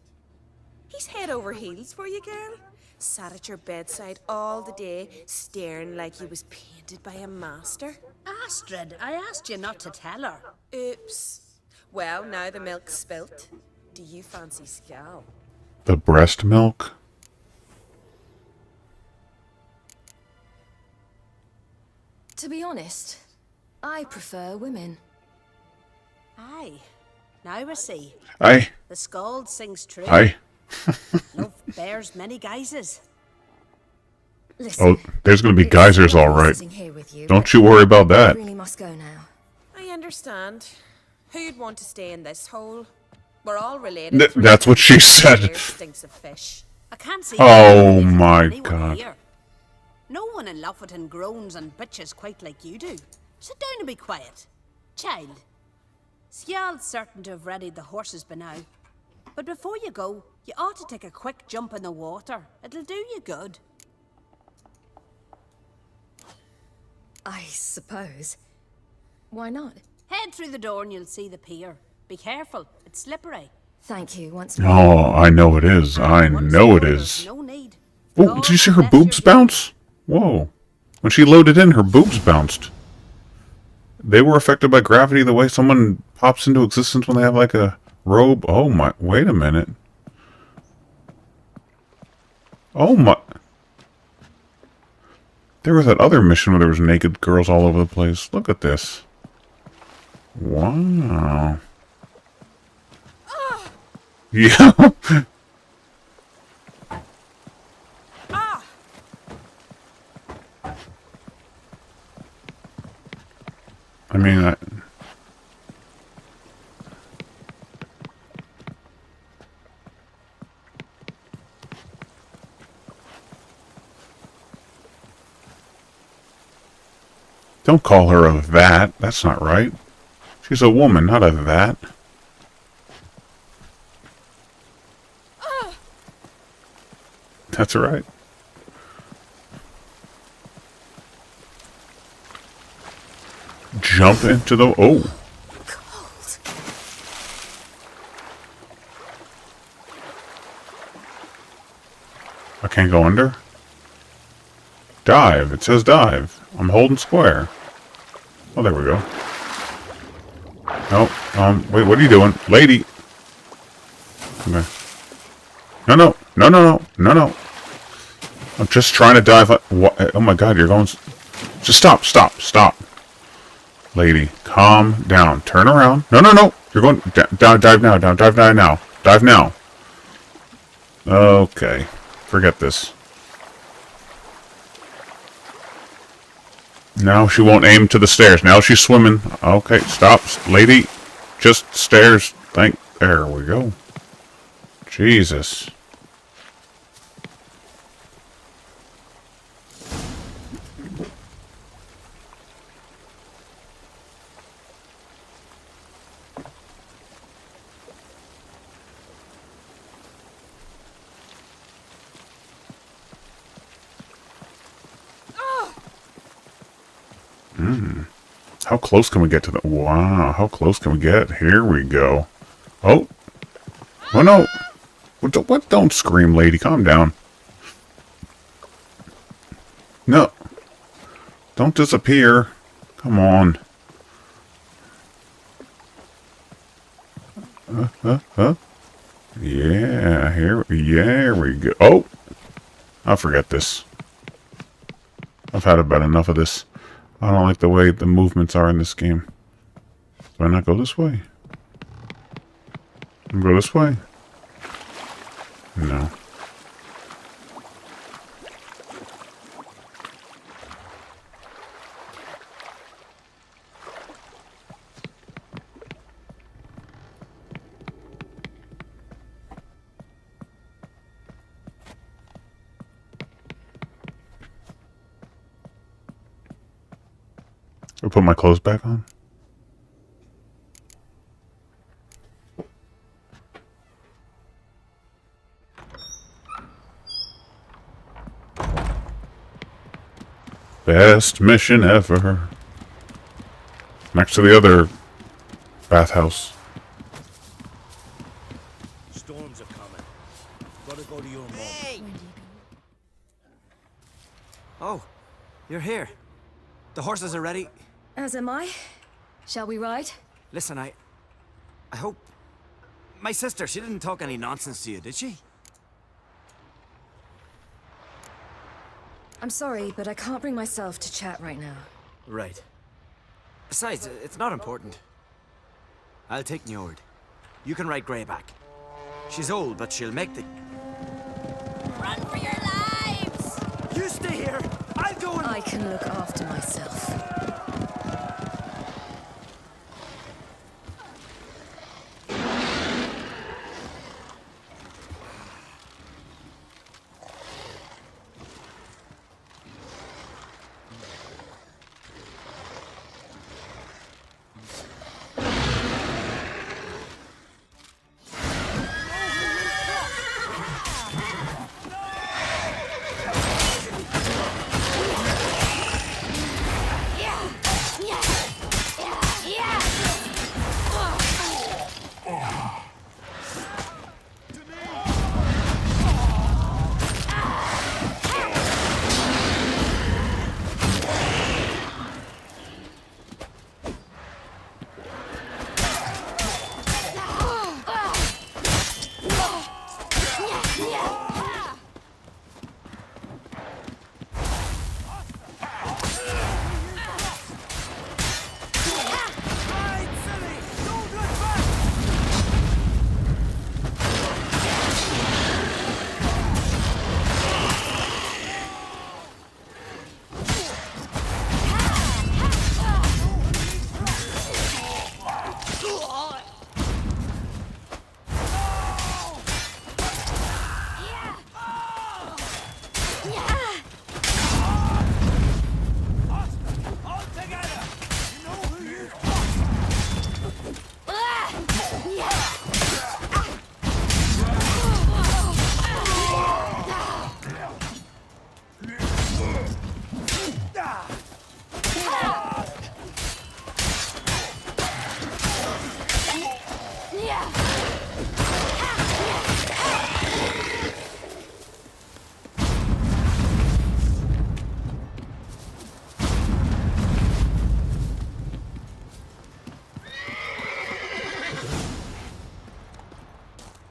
He's head over heels for you, girl. Sat at your bedside all the day, staring like he was painted by a master. Astrid, I asked you not to tell her. Oops. Well, now the milk's spilt. Do you fancy Skjal? The breast milk? To be honest, I prefer women. Aye. Now we see. Aye. The Scald sings true. Aye. Love bears many guises. Listen, Oh, there's gonna be it's geysers, lovely alright. sitting here with you, Don't but you worry about I that. really must go now. I understand. Who'd want to stay in this hole? We're all related. That's what she said. Here stinks of fish. I can't see. Oh anyone my anyone God. here. No one in Lofferton groans and bitches quite like you do. Sit down and be quiet. Child, Skjald's certain to have readied the horses by now. But before you go, you ought to take a quick jump in the water. It'll do you good. I suppose. Why not? Head through the door and you'll see the pier. Be careful, it's slippery. Thank you once more. Oh, I know it is. I know it is. No need. Oh, did you see her boobs bounce? Whoa. When she loaded in, her boobs bounced. They were affected by gravity the way someone pops into existence when they have like a robe. Oh my, wait a minute. Oh my. There was that other mission where there was naked girls all over the place. Look at this. Wow. Yeah. I mean, don't call her a that. That's not right. She's a woman, not a that. That's right. Jump into the... Oh. I can't go under? Dive. It says dive. I'm holding square. Oh, there we go. No, wait, what are you doing? Lady! Okay. No. I'm just trying to dive. Oh my god, you're going... Just stop. Lady, calm down. Turn around. No. You're going... Dive now. Dive now. Okay. Forget this. Now she won't aim to the stairs. Now she's swimming. Okay, stop. Lady, just stairs. There we go. Jesus. How close can we get to the... Wow, how close can we get? Here we go. Oh. Oh, no. What? Don't scream, lady. Calm down. No. Don't disappear. Come on. Yeah, here we go. Oh. I'll forget this. I've had about enough of this. I don't like the way the movements are in this game. Do I not go this way? Go this way? No. I'll put my clothes back on. Best mission ever. Next to the other bathhouse. Storms are coming. Gotta go to your mom. Hey. Oh, you're here. The horses are ready. As am I. Shall we ride? Listen, I hope... My sister, she didn't talk any nonsense to you, did she? I'm sorry, but I can't bring myself to chat right now. Right. Besides, it's not important. I'll take Njord. You can ride Greyback. She's old, but she'll make the... Run for your lives! You stay here! I'll go and... I can look after myself. Yeah!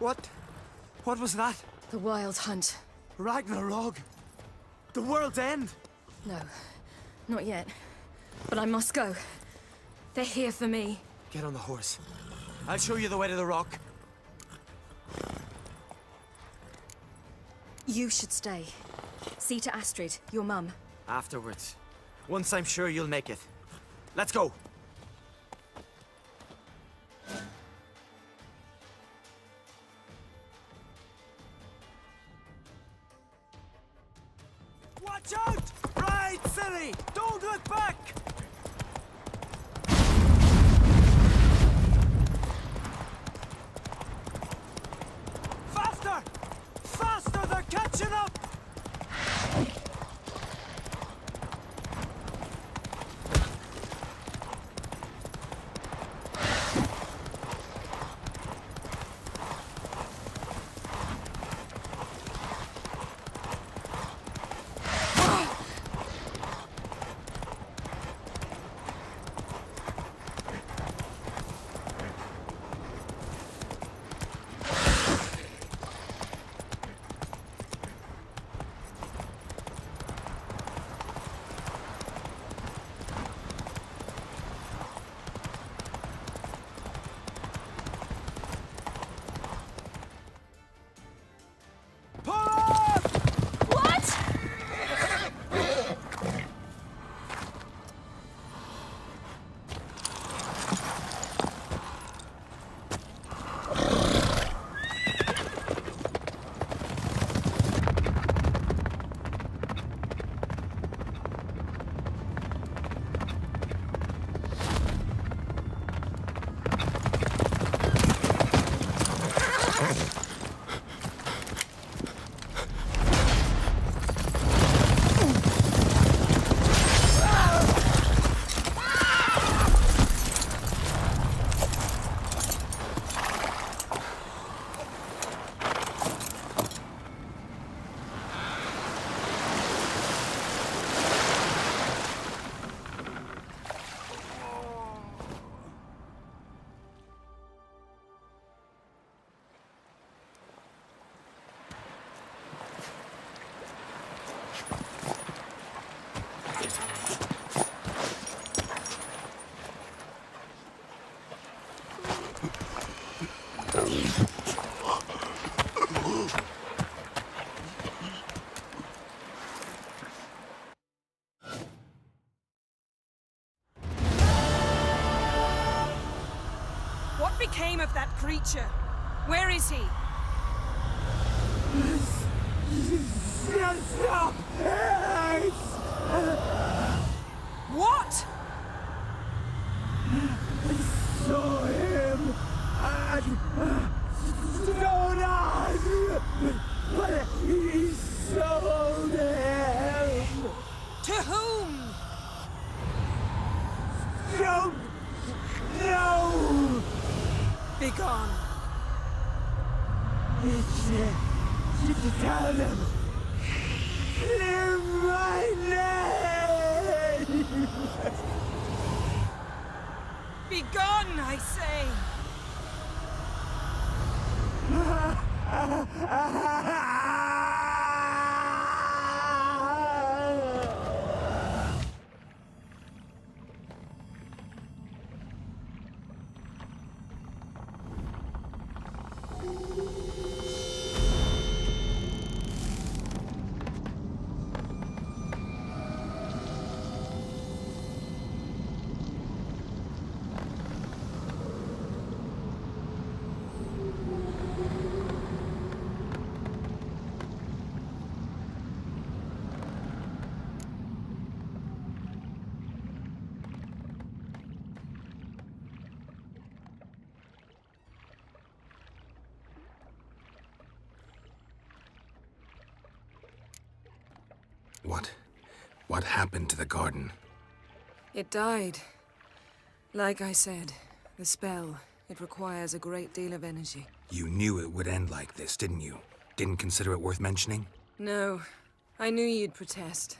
What was that? The Wild Hunt. Ragnarok? The world's end? No, not yet. But I must go. They're here for me. Get on the horse. I'll show you the way to the rock. You should stay. See to Astrid, your mum. Afterwards. Once I'm sure you'll make it. Let's go! Watch out! Right, silly! Don't look back! Faster! Faster! They're catching up! What became of that creature? Where is he? Stop! What? Saw him at Stone, but he sold him. To whom? Don't know. Begone. Tell them. Clear my name. Begone, I say. What happened to the garden? It died. Like I said, the spell, it requires a great deal of energy. You knew it would end like this, didn't you? Didn't consider it worth mentioning? No, I knew you'd protest.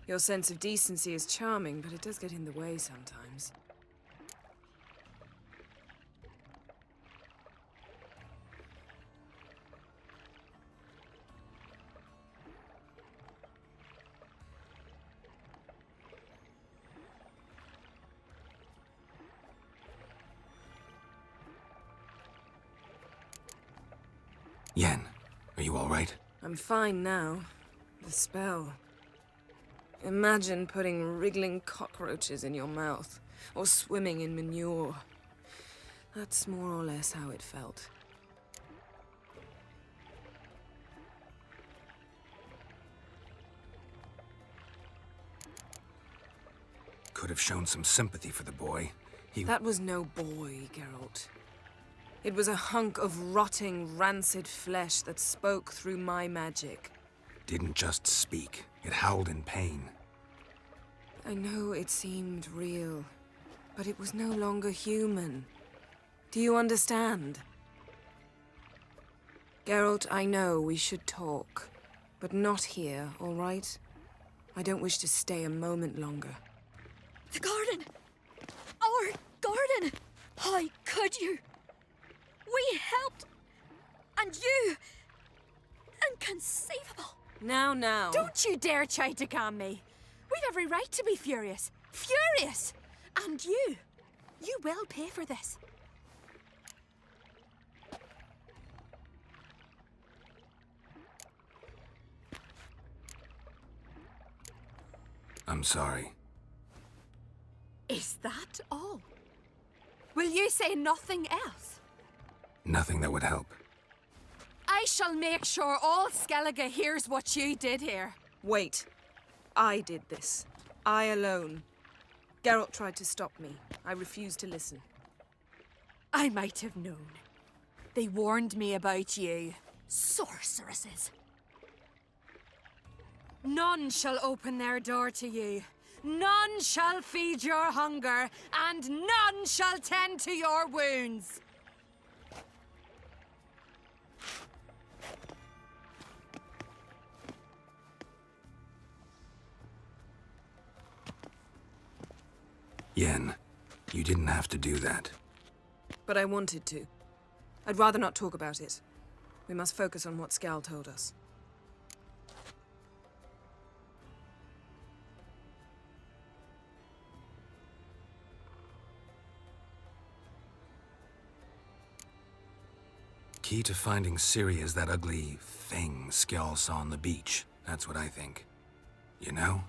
Your sense of decency is charming, but it does get in the way sometimes. Yen, are you all right? I'm fine now. The spell. Imagine putting wriggling cockroaches in your mouth, or swimming in manure. That's more or less how it felt. Could have shown some sympathy for the boy. That was no boy, Geralt. It was a hunk of rotting, rancid flesh that spoke through my magic. Didn't just speak. It howled in pain. I know it seemed real, but it was no longer human. Do you understand? Geralt, I know we should talk, but not here, all right? I don't wish to stay a moment longer. The garden! Our garden! How could you? We helped! And you! Inconceivable! Now. Don't you dare try to calm me. We've every right to be furious. Furious! And you will pay for this. I'm sorry. Is that all? Will you say nothing else? Nothing that would help. I shall make sure all Skellige hears what you did here. Wait. I did this. I alone. Geralt tried to stop me. I refused to listen. I might have known. They warned me about you. Sorceresses. None shall open their door to you. None shall feed your hunger, and none shall tend to your wounds. Yen, you didn't have to do that. But I wanted to. I'd rather not talk about it. We must focus on what Skal told us. Key to finding Ciri is that ugly thing Skjall saw on the beach. That's what I think. You know,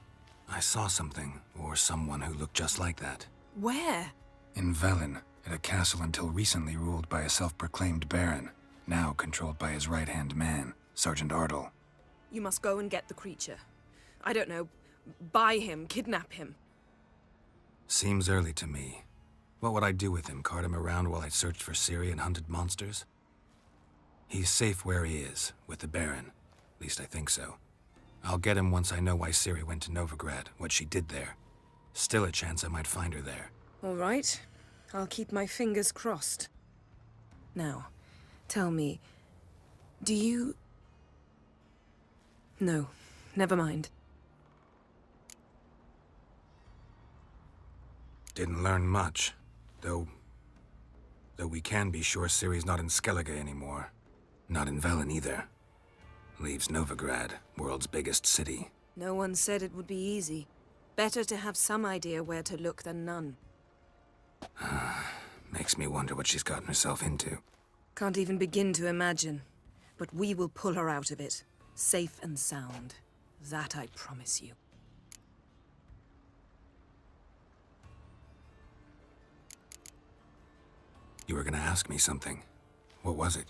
I saw something, or someone who looked just like that. Where? In Velen, at a castle until recently ruled by a self-proclaimed baron, now controlled by his right-hand man, Sergeant Ardle. You must go and get the creature. I don't know, buy him, kidnap him. Seems early to me. What would I do with him? Cart him around while I searched for Ciri and hunted monsters? He's safe where he is, with the Baron. At least I think so. I'll get him once I know why Ciri went to Novigrad, what she did there. Still a chance I might find her there. All right. I'll keep my fingers crossed. Now, tell me, do you... No, never mind. Didn't learn much, though we can be sure Ciri's not in Skellige anymore. Not in Velen either. Leaves Novigrad, world's biggest city. No one said it would be easy. Better to have some idea where to look than none. Makes me wonder what she's gotten herself into. Can't even begin to imagine. But we will pull her out of it. Safe and sound. That I promise you. You were gonna ask me something. What was it?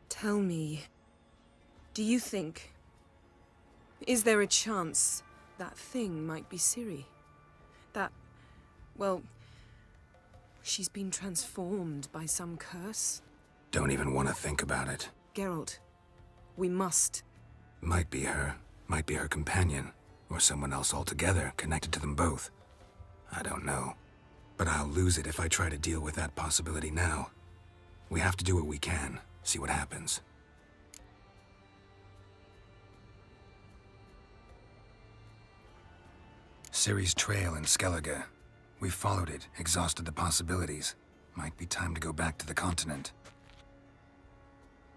Tell me, do you think... Is there a chance that thing might be Ciri? That, well, she's been transformed by some curse? Don't even want to think about it. Geralt, we must. Might be her companion, or someone else altogether connected to them both. I don't know. But I'll lose it if I try to deal with that possibility now. We have to do what we can, see what happens. Ciri's trail in Skellige. We followed it, exhausted the possibilities. Might be time to go back to the continent.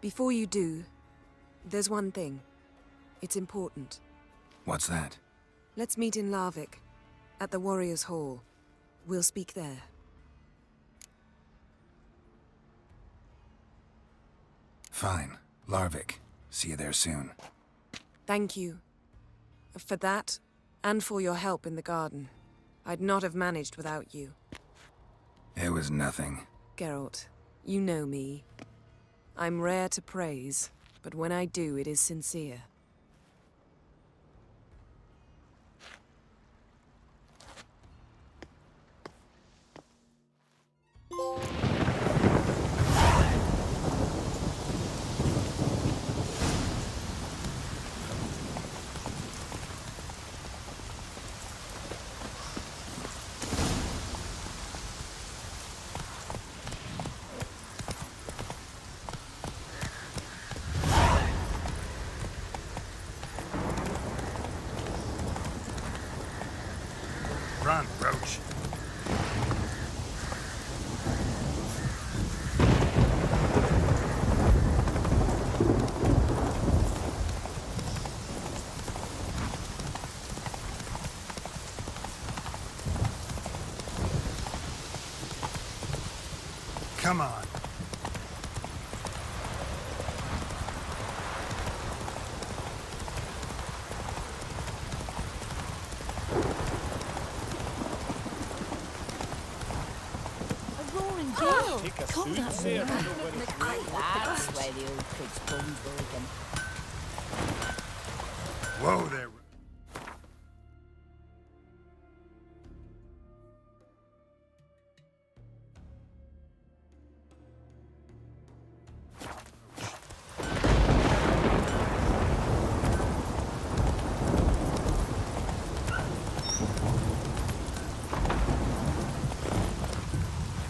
Before you do, there's one thing. It's important. What's that? Let's meet in Larvik, at the Warriors' Hall. We'll speak there. Fine. Larvik. See you there soon. Thank you. For that, and for your help in the garden. I'd not have managed without you. It was nothing. Geralt, you know me. I'm rare to praise, but when I do, it is sincere. Run, Roach. Come on. Come down here. That's why the old pig's bones were again. Whoa there.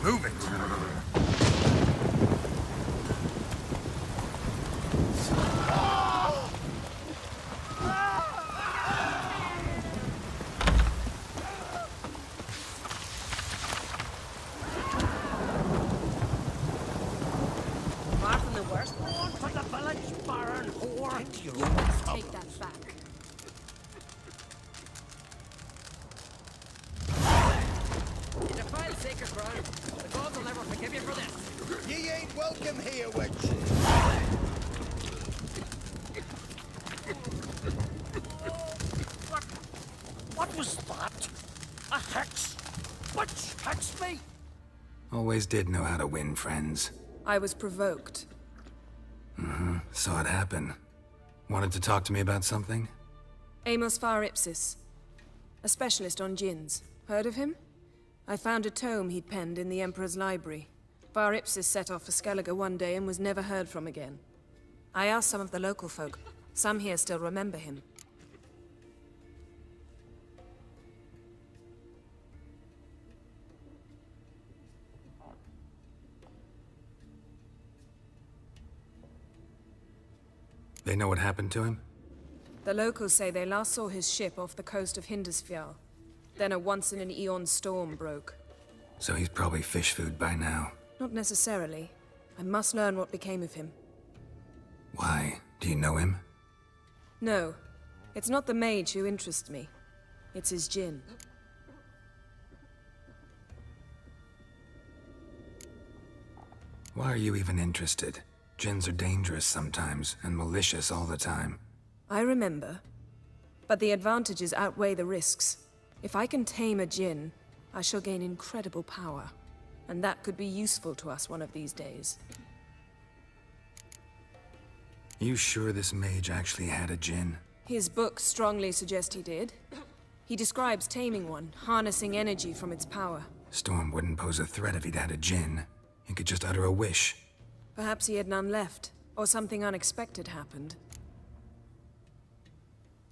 Move it! Far from the worst one for the village, Baron whore. You must take that back. You defile sacred ground. The gods will never forgive you for this. Ye ain't welcome here, witch. What was that? A hex? Which hexed me? Always did know how to win, friends. I was provoked. Saw it happen. Wanted to talk to me about something? Amos Far Ipsis, a specialist on djinns. Heard of him? I found a tome he'd penned in the Emperor's library. Far Ipsis set off for Skellige one day and was never heard from again. I asked some of the local folk. Some here still remember him. They know what happened to him? The locals say they last saw his ship off the coast of Hindisfjall. Then a once-in-an-eon storm broke. So he's probably fish food by now. Not necessarily. I must learn what became of him. Why? Do you know him? No. It's not the mage who interests me. It's his djinn. Why are you even interested? Djinns are dangerous sometimes, and malicious all the time. I remember. But the advantages outweigh the risks. If I can tame a djinn, I shall gain incredible power. And that could be useful to us one of these days. You sure this mage actually had a djinn? His books strongly suggest he did. He describes taming one, harnessing energy from its power. Storm wouldn't pose a threat if he'd had a djinn. He could just utter a wish. Perhaps he had none left, or something unexpected happened.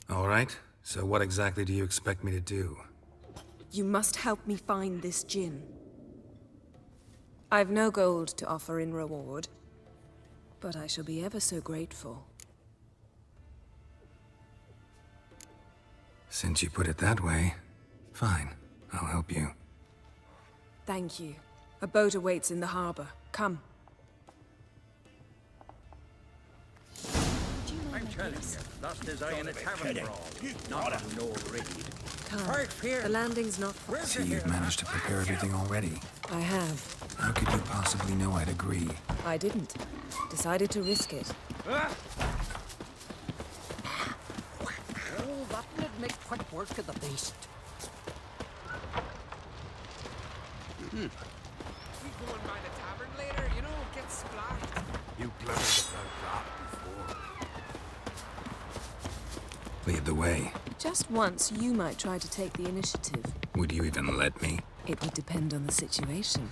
All right, so what exactly do you expect me to do? You must help me find this djinn. I've no gold to offer in reward, but I shall be ever so grateful. Since you put it that way, fine, I'll help you. Thank you. A boat awaits in the harbor. Come. I'm telling you, lost his eye in a tavern brawl. Not a no read. Come. Right here. The landing's not far. See, you've managed to prepare everything already. I have. How could you possibly know I'd agree? I didn't. Decided to risk it. Oh, that would make quick work of the beast. We going by the tavern later, you know, get splashed. You blubbered about that before. Lead the way. Just once, you might try to take the initiative. Would you even let me? It would depend on the situation.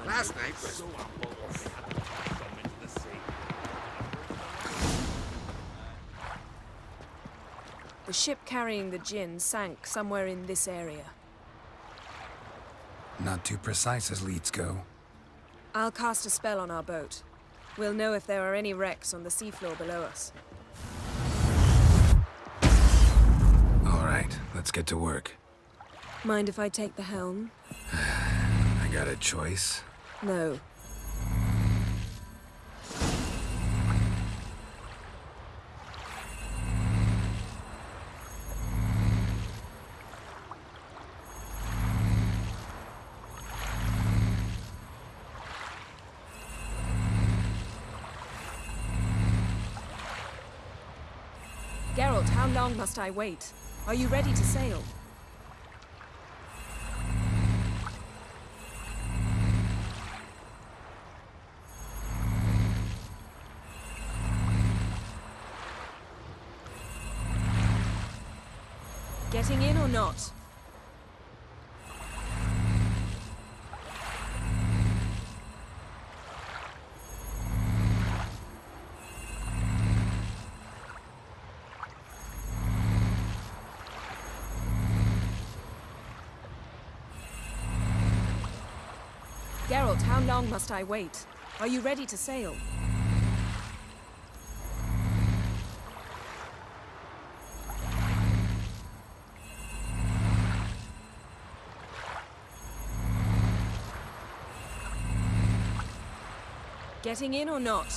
Last night was The ship carrying the gin sank somewhere in this area. Not too precise as leads go. I'll cast a spell on our boat. We'll know if there are any wrecks on the seafloor below us. All right, let's get to work. Mind if I take the helm? I got a choice. No. Geralt, how long must I wait? Are you ready to sail? Getting in or not? Geralt, how long must I wait? Are you ready to sail? Getting in or not?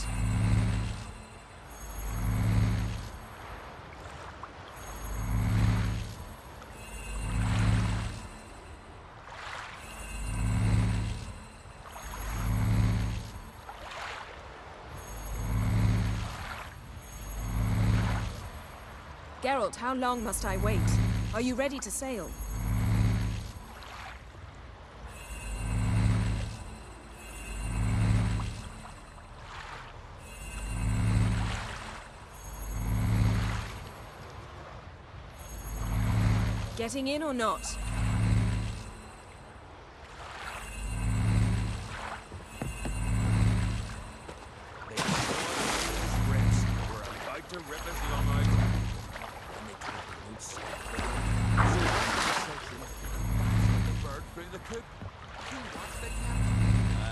Geralt, how long must I wait? Are you ready to sail? Getting in or not?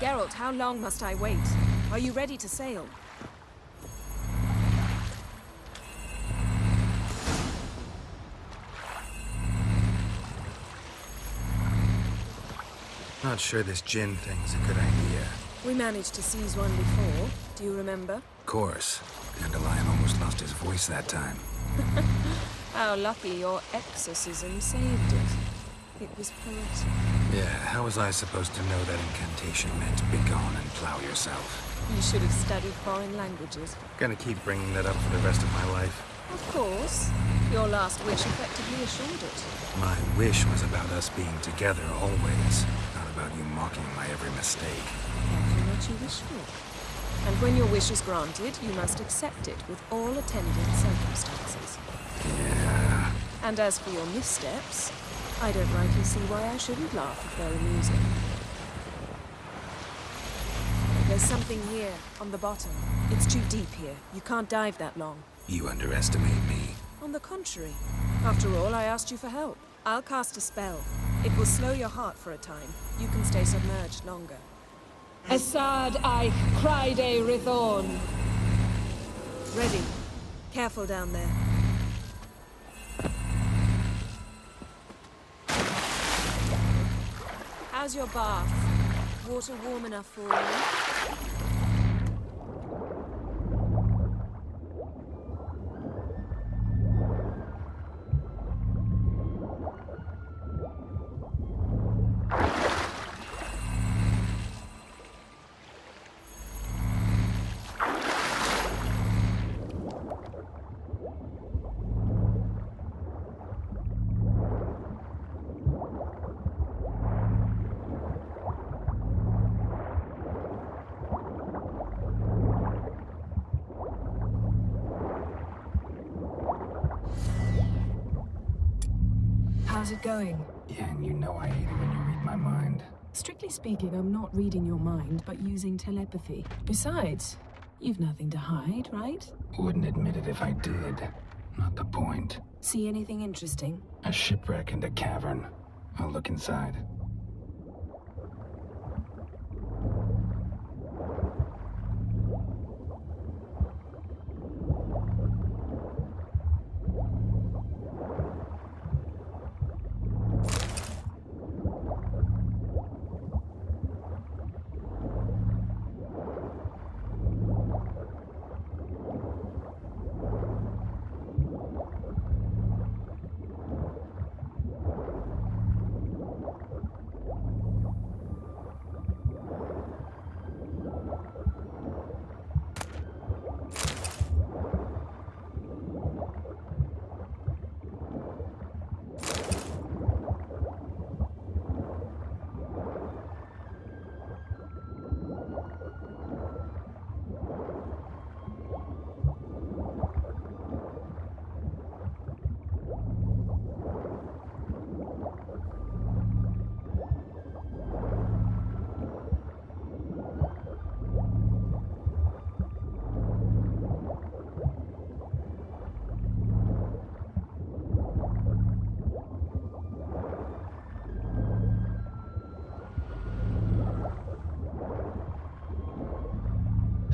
Geralt, how long must I wait? Are you ready to sail? Not sure this gin thing's a good idea. We managed to seize one before. Do you remember? Of course. Dandelion almost lost his voice that time. How lucky your exorcism saved it. It was poetic. Yeah, how was I supposed to know that incantation meant begone and plow yourself? You should have studied foreign languages. Gonna keep bringing that up for the rest of my life. Of course. Your last wish effectively assured it. My wish was about us being together always, not about you mocking my every mistake. Careful what you wish for. And when your wish is granted, you must accept it with all attendant circumstances. Yeah. And as for your missteps, I don't rightly see why I shouldn't laugh if they're amusing. There's something here, on the bottom. It's too deep here. You can't dive that long. You underestimate me. On the contrary. After all, I asked you for help. I'll cast a spell. It will slow your heart for a time. You can stay submerged longer. Assad Eich Cride Rithorn. Ready. Careful down there. How's your bath? Water warm enough for you? How's it going? Yeah, and you know I hate it when you read my mind. Strictly speaking, I'm not reading your mind, but using telepathy. Besides, you've nothing to hide, right? Wouldn't admit it if I did. Not the point. See anything interesting? A shipwreck and a cavern. I'll look inside.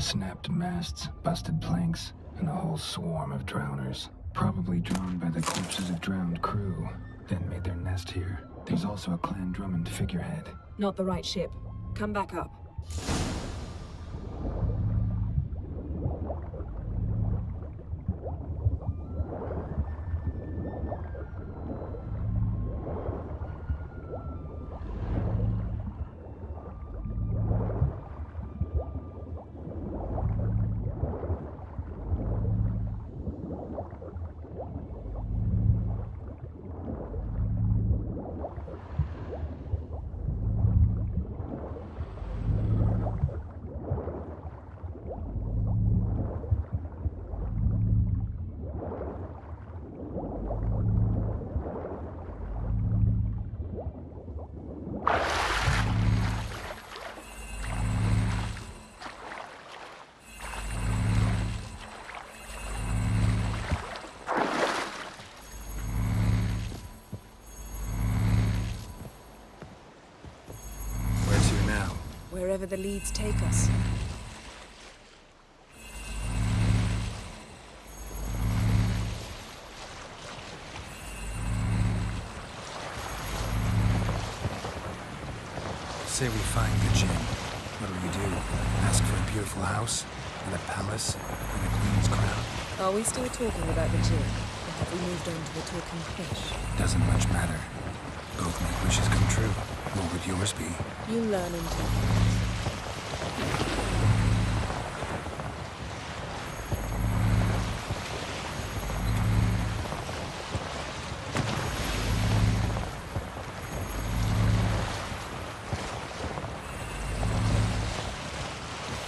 Snapped masts, busted planks, and a whole swarm of drowners. Probably drawn by the corpses of drowned crew, then made their nest here. There's also a Clan Drummond figurehead. Not the right ship. Come back up. Wherever the leads take us. Say we find the gin. What will you do? Ask for a beautiful house? And a palace? And a queen's crown? Are we still talking about the gin? Or have we moved on to the talking fish? Doesn't much matter. Both make wishes come true. What would yours be? You learn in time.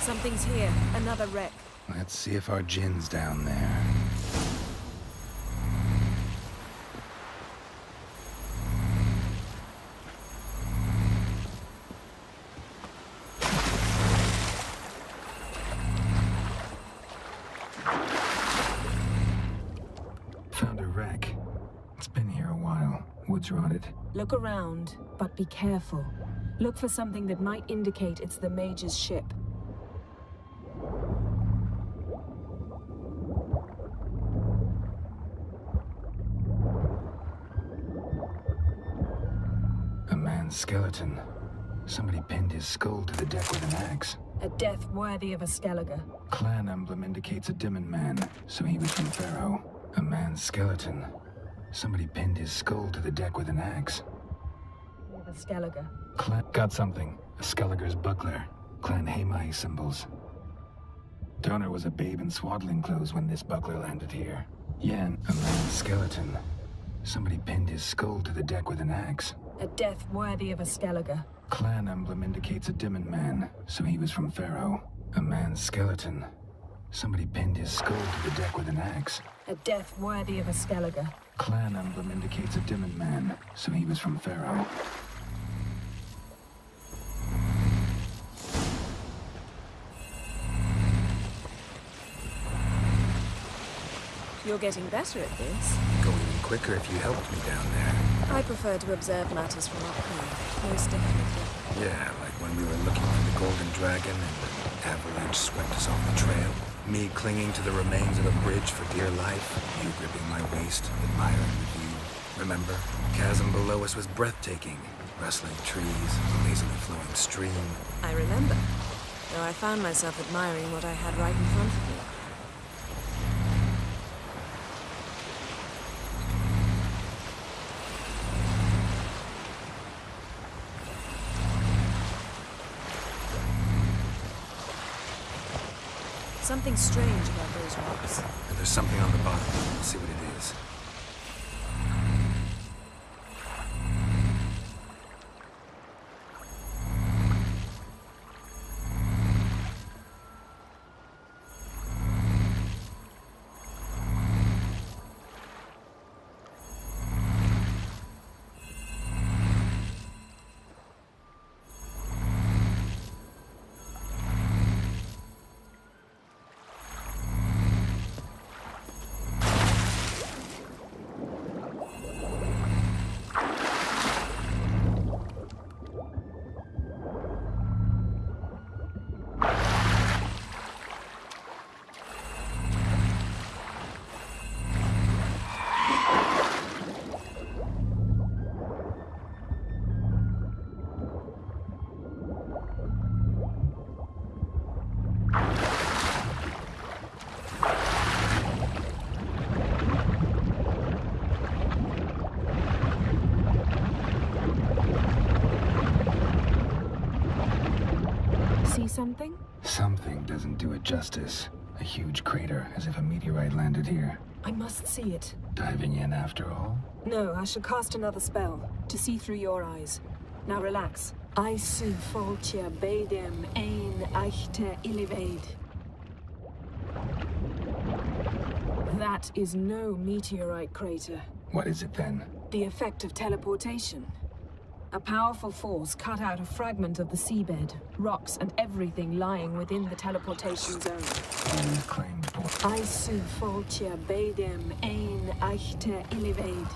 Something's here. Another wreck. Let's see if our gin's down there. Found a wreck. It's been here a while. Wood's rotted. Look around, but be careful. Look for something that might indicate it's the Mage's ship. A man's skeleton. Somebody pinned his skull to the deck with an axe. A death worthy of a Skellige. Clan emblem indicates a Dimmen man, so he was from Pharaoh. A man's skeleton. Somebody pinned his skull to the deck with an axe. Of a Skellige. Clan got something. A Skellige's buckler. Clan Hamai symbols. Donor was a babe in swaddling clothes when this buckler landed here. Yan, a man's skeleton. Somebody pinned his skull to the deck with an axe. A death worthy of a Skellige. Clan emblem indicates a Dimmen man, so he was from Pharaoh. A man's skeleton. Somebody pinned his skull to the deck with an axe. A death worthy of a Skellige. Clan emblem indicates a Dimmen man, so he was from Pharaoh. You're getting better at this. Go even quicker if you helped me down there. I prefer to observe matters from up here, most definitely. Yeah, like when we were looking for the Golden Dragon and an avalanche swept us off the trail. Me clinging to the remains of a bridge for dear life. You gripping my waist, admiring the view. Remember? The chasm below us was breathtaking. Rustling trees, a lazily flowing stream. I remember, though I found myself admiring what I had right in front of me. Something strange about those rocks. And there's something on the bottom. We'll see what it is. See something? Something doesn't do it justice. A huge crater, as if a meteorite landed here. I must see it. Diving in after all? No, I shall cast another spell, to see through your eyes. Now relax. Aisu foltia beidem ein eichte ilivaid. That is no meteorite crater. What is it then? The effect of teleportation. A powerful force cut out a fragment of the seabed, rocks and everything lying within the teleportation zone. Unclaimed port. Aisu foltia beidem ein eichte ilivaid.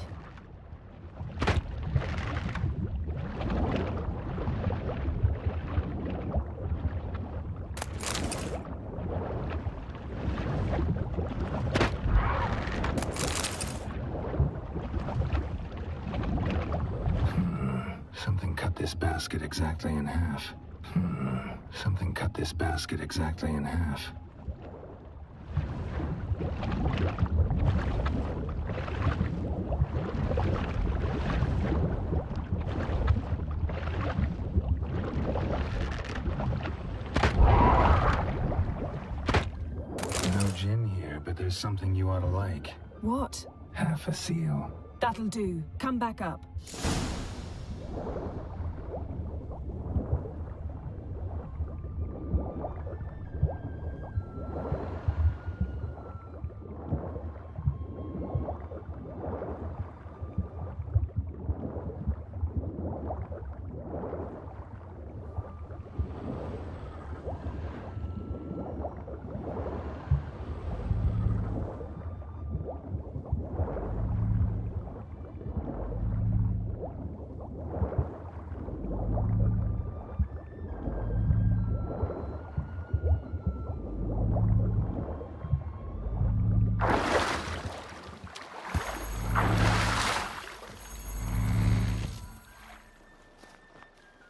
Something cut this basket exactly in half. Something cut this basket exactly in half. No gin here, but there's something you ought to like. What? Half a seal. That'll do. Come back up.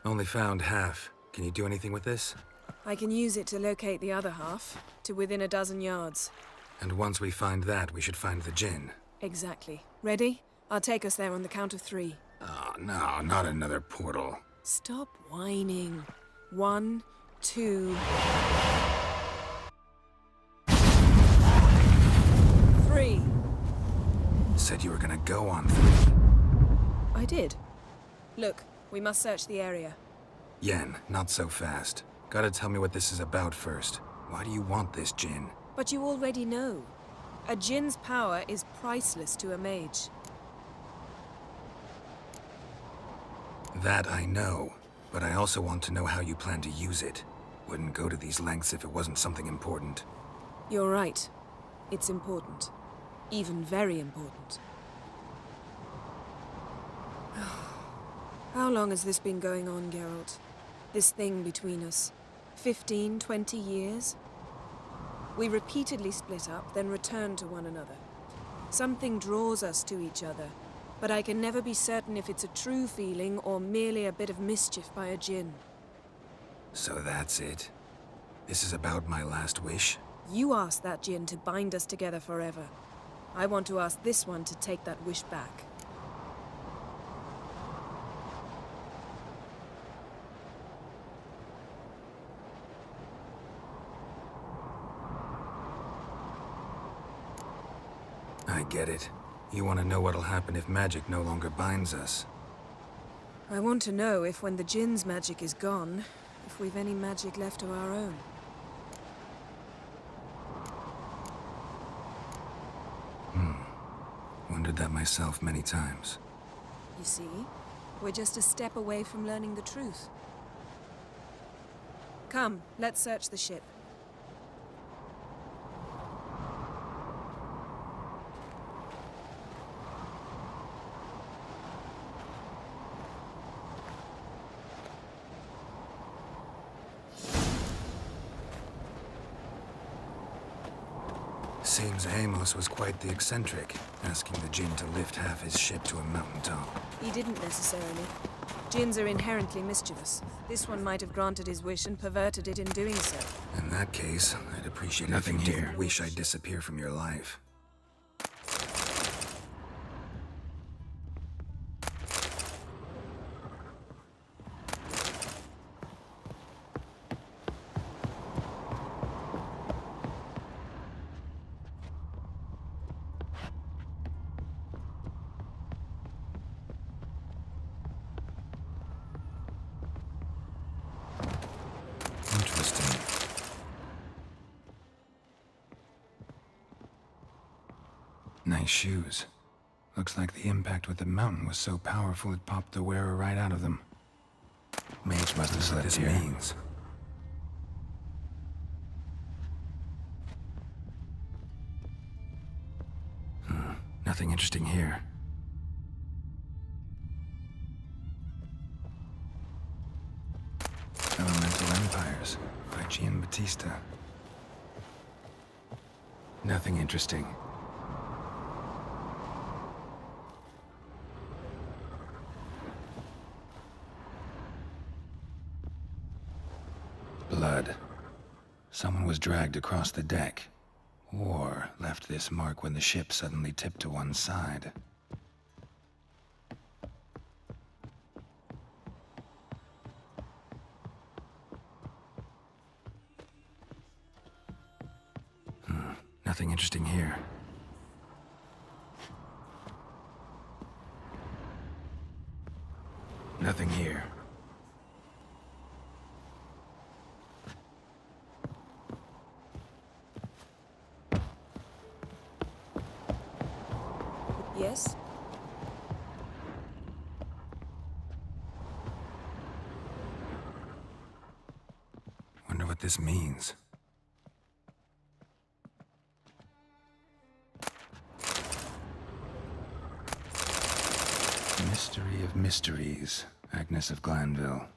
Only found half. Can you do anything with this? I can use it to locate the other half, to within a dozen yards. And once we find that, we should find the gin. Exactly. Ready? I'll take us there on the count of 3. Oh, no, not another portal. Stop whining. 1, 2... 3. Said you were gonna go on 3. I did. Look, we must search the area. Yen, not so fast. Gotta tell me what this is about first. Why do you want this gin? But you already know. A djinn's power is priceless to a mage. That I know, but I also want to know how you plan to use it. Wouldn't go to these lengths if it wasn't something important. You're right. It's important. Even very important. How long has this been going on, Geralt? This thing between us? 15, 20 years? We repeatedly split up, then return to one another. Something draws us to each other, but I can never be certain if it's a true feeling or merely a bit of mischief by a djinn. So that's it. This is about my last wish? You asked that djinn to bind us together forever. I want to ask this one to take that wish back. I get it. You want to know what'll happen if magic no longer binds us. I want to know if when the djinn's magic is gone, if we've any magic left of our own. Wondered that myself many times. You see, we're just a step away from learning the truth. Come, let's search the ship. Seems Amos was quite the eccentric, asking the djinn to lift half his ship to a mountaintop. He didn't necessarily. Djinns are inherently mischievous. This one might have granted his wish and perverted it in doing so. In that case, I'd appreciate nothing here. Wish I'd disappear from your life. Interesting. Nice shoes. Looks like the impact with the mountain was so powerful it popped the wearer right out of them. Mage must have slept here. What this means. Nothing interesting here. Elemental Empires by Giambattista. Nothing interesting. Blood. Someone was dragged across the deck, or left this mark when the ship suddenly tipped to one side. Nothing interesting here. Nothing here. Yes? Wonder what this means. Mystery of mysteries, Agnes of Glanville.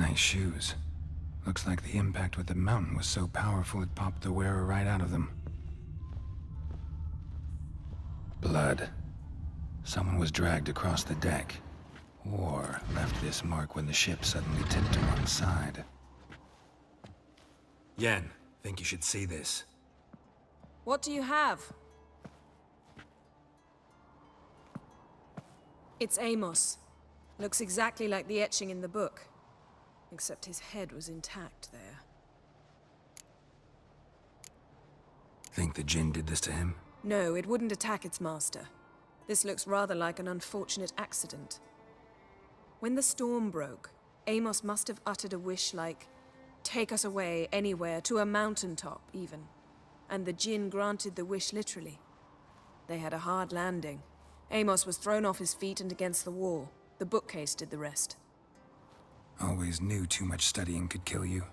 Nice shoes. Looks like the impact with the mountain was so powerful it popped the wearer right out of them. Blood. Someone was dragged across the deck. Or left this mark when the ship suddenly tipped to one side. Yen, think you should see this. What do you have? It's Amos. Looks exactly like the etching in the book. Except his head was intact there. Think the Jinn did this to him? No, it wouldn't attack its master. This looks rather like an unfortunate accident. When the storm broke, Amos must have uttered a wish like, "Take us away, anywhere, to a mountaintop, even." And the Jinn granted the wish literally. They had a hard landing. Amos was thrown off his feet and against the wall. The bookcase did the rest. Always knew too much studying could kill you.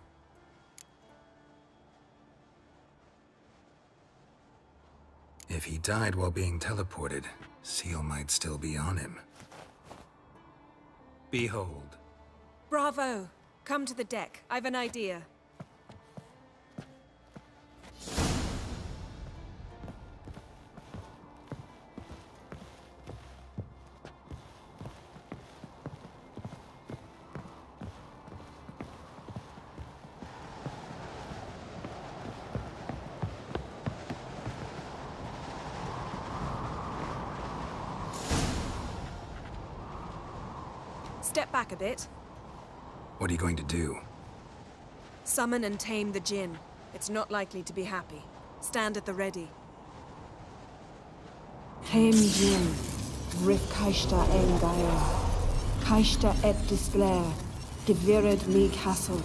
If he died while being teleported, Seal might still be on him. Behold. Bravo! Come to the deck. I've an idea. Step back a bit. What are you going to do? Summon and tame the Jinn. It's not likely to be happy. Stand at the ready. Tame Jinn, Rif Kaishta Engaya, Kaishta et Disglair, Devirid me Castle.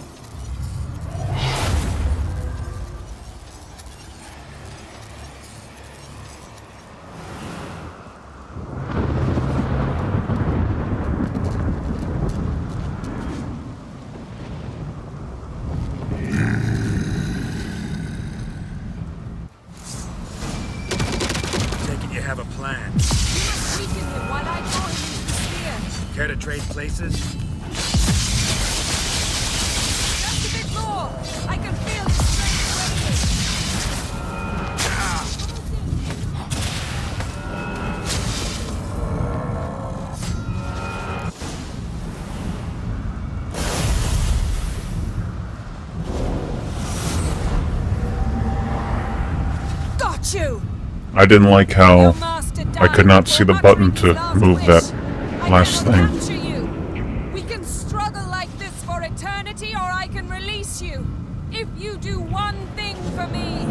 Have a plan. While I go and use the spear. Care to trade places? Just a bit more. I can feel the strength already. Got you! I didn't like how I could not see the button to move that last thing. We can struggle like this for eternity, or I can release you. If you do one thing for me.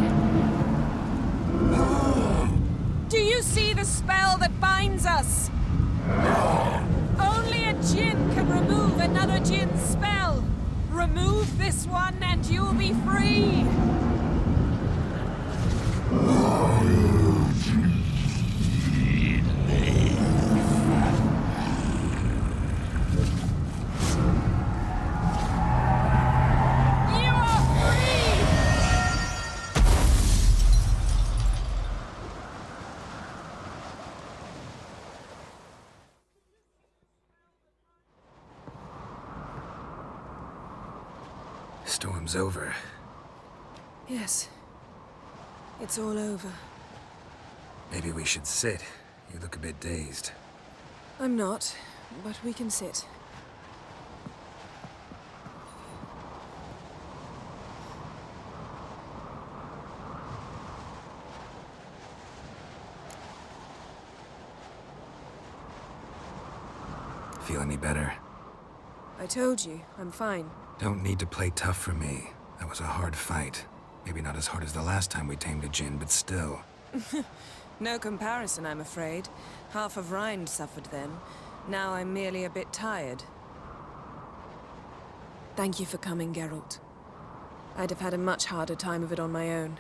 Do you see the spell that binds us? Only a Jinn can remove another Jinn's spell. Remove this one and you'll be free. Storm's over. Yes. It's all over. Maybe we should sit. You look a bit dazed. I'm not, but we can sit. Feel any better? I told you, I'm fine. Don't need to play tough for me. That was a hard fight. Maybe not as hard as the last time we tamed a Jinn, but still. No comparison, I'm afraid. Half of Rind suffered then. Now I'm merely a bit tired. Thank you for coming, Geralt. I'd have had a much harder time of it on my own.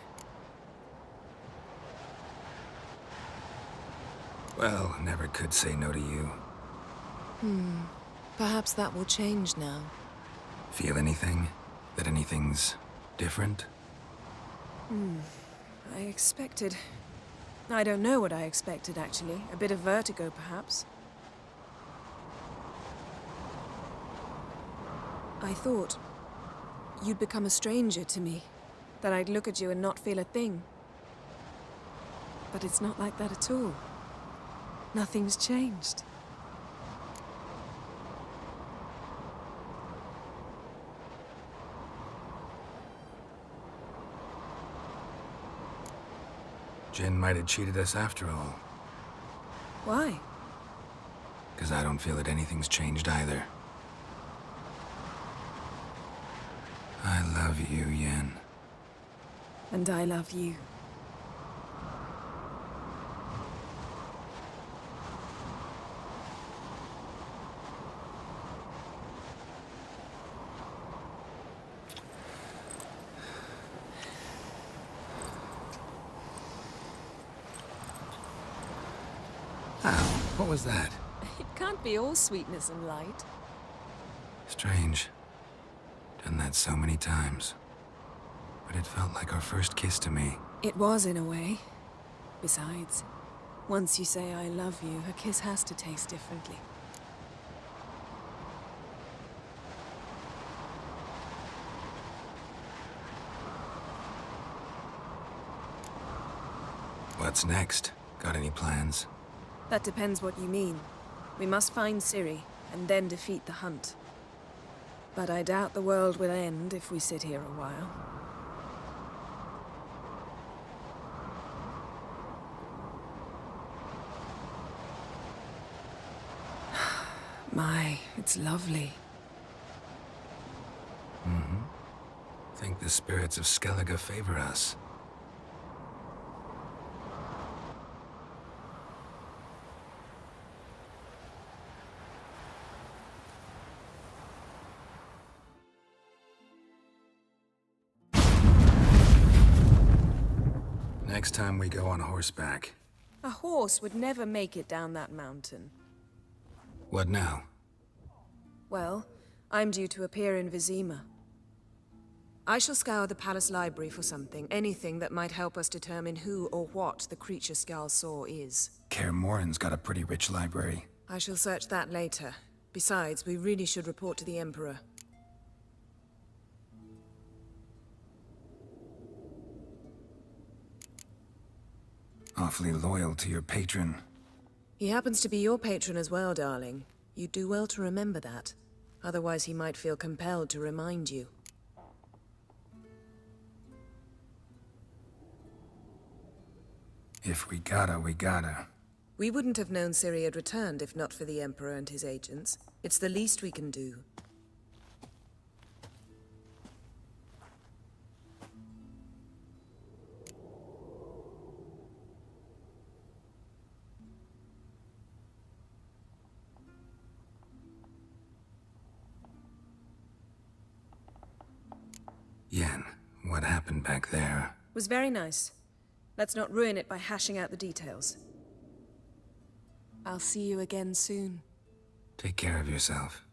Well, never could say no to you. Perhaps that will change now. Feel anything? That anything's different? I expected... I don't know what I expected, actually. A bit of vertigo, perhaps. I thought you'd become a stranger to me, that I'd look at you and not feel a thing. But it's not like that at all. Nothing's changed. Jin might have cheated us after all. Why? Because I don't feel that anything's changed either. I love you, Yen. And I love you. What was that? It can't be all sweetness and light. Strange. Done that so many times. But it felt like our first kiss to me. It was, in a way. Besides, once you say I love you, a kiss has to taste differently. What's next? Got any plans? That depends what you mean. We must find Ciri, and then defeat the hunt. But I doubt the world will end if we sit here a while. My, it's lovely. Mm-hmm. Think the spirits of Skellige favor us. Next time we go on horseback. A horse would never make it down that mountain. What now? Well, I'm due to appear in Vizima. I shall scour the palace library for something, anything that might help us determine who or what the creature Skal saw is. Kaer Morhen's got a pretty rich library. I shall search that later. Besides, we really should report to the Emperor. Awfully loyal to your patron. He happens to be your patron as well, darling. You'd do well to remember that. Otherwise, he might feel compelled to remind you. If we gotta, we gotta. We wouldn't have known Ciri had returned if not for the Emperor and his agents. It's the least we can do. Yen, what happened back there? Was very nice. Let's not ruin it by hashing out the details. I'll see you again soon. Take care of yourself.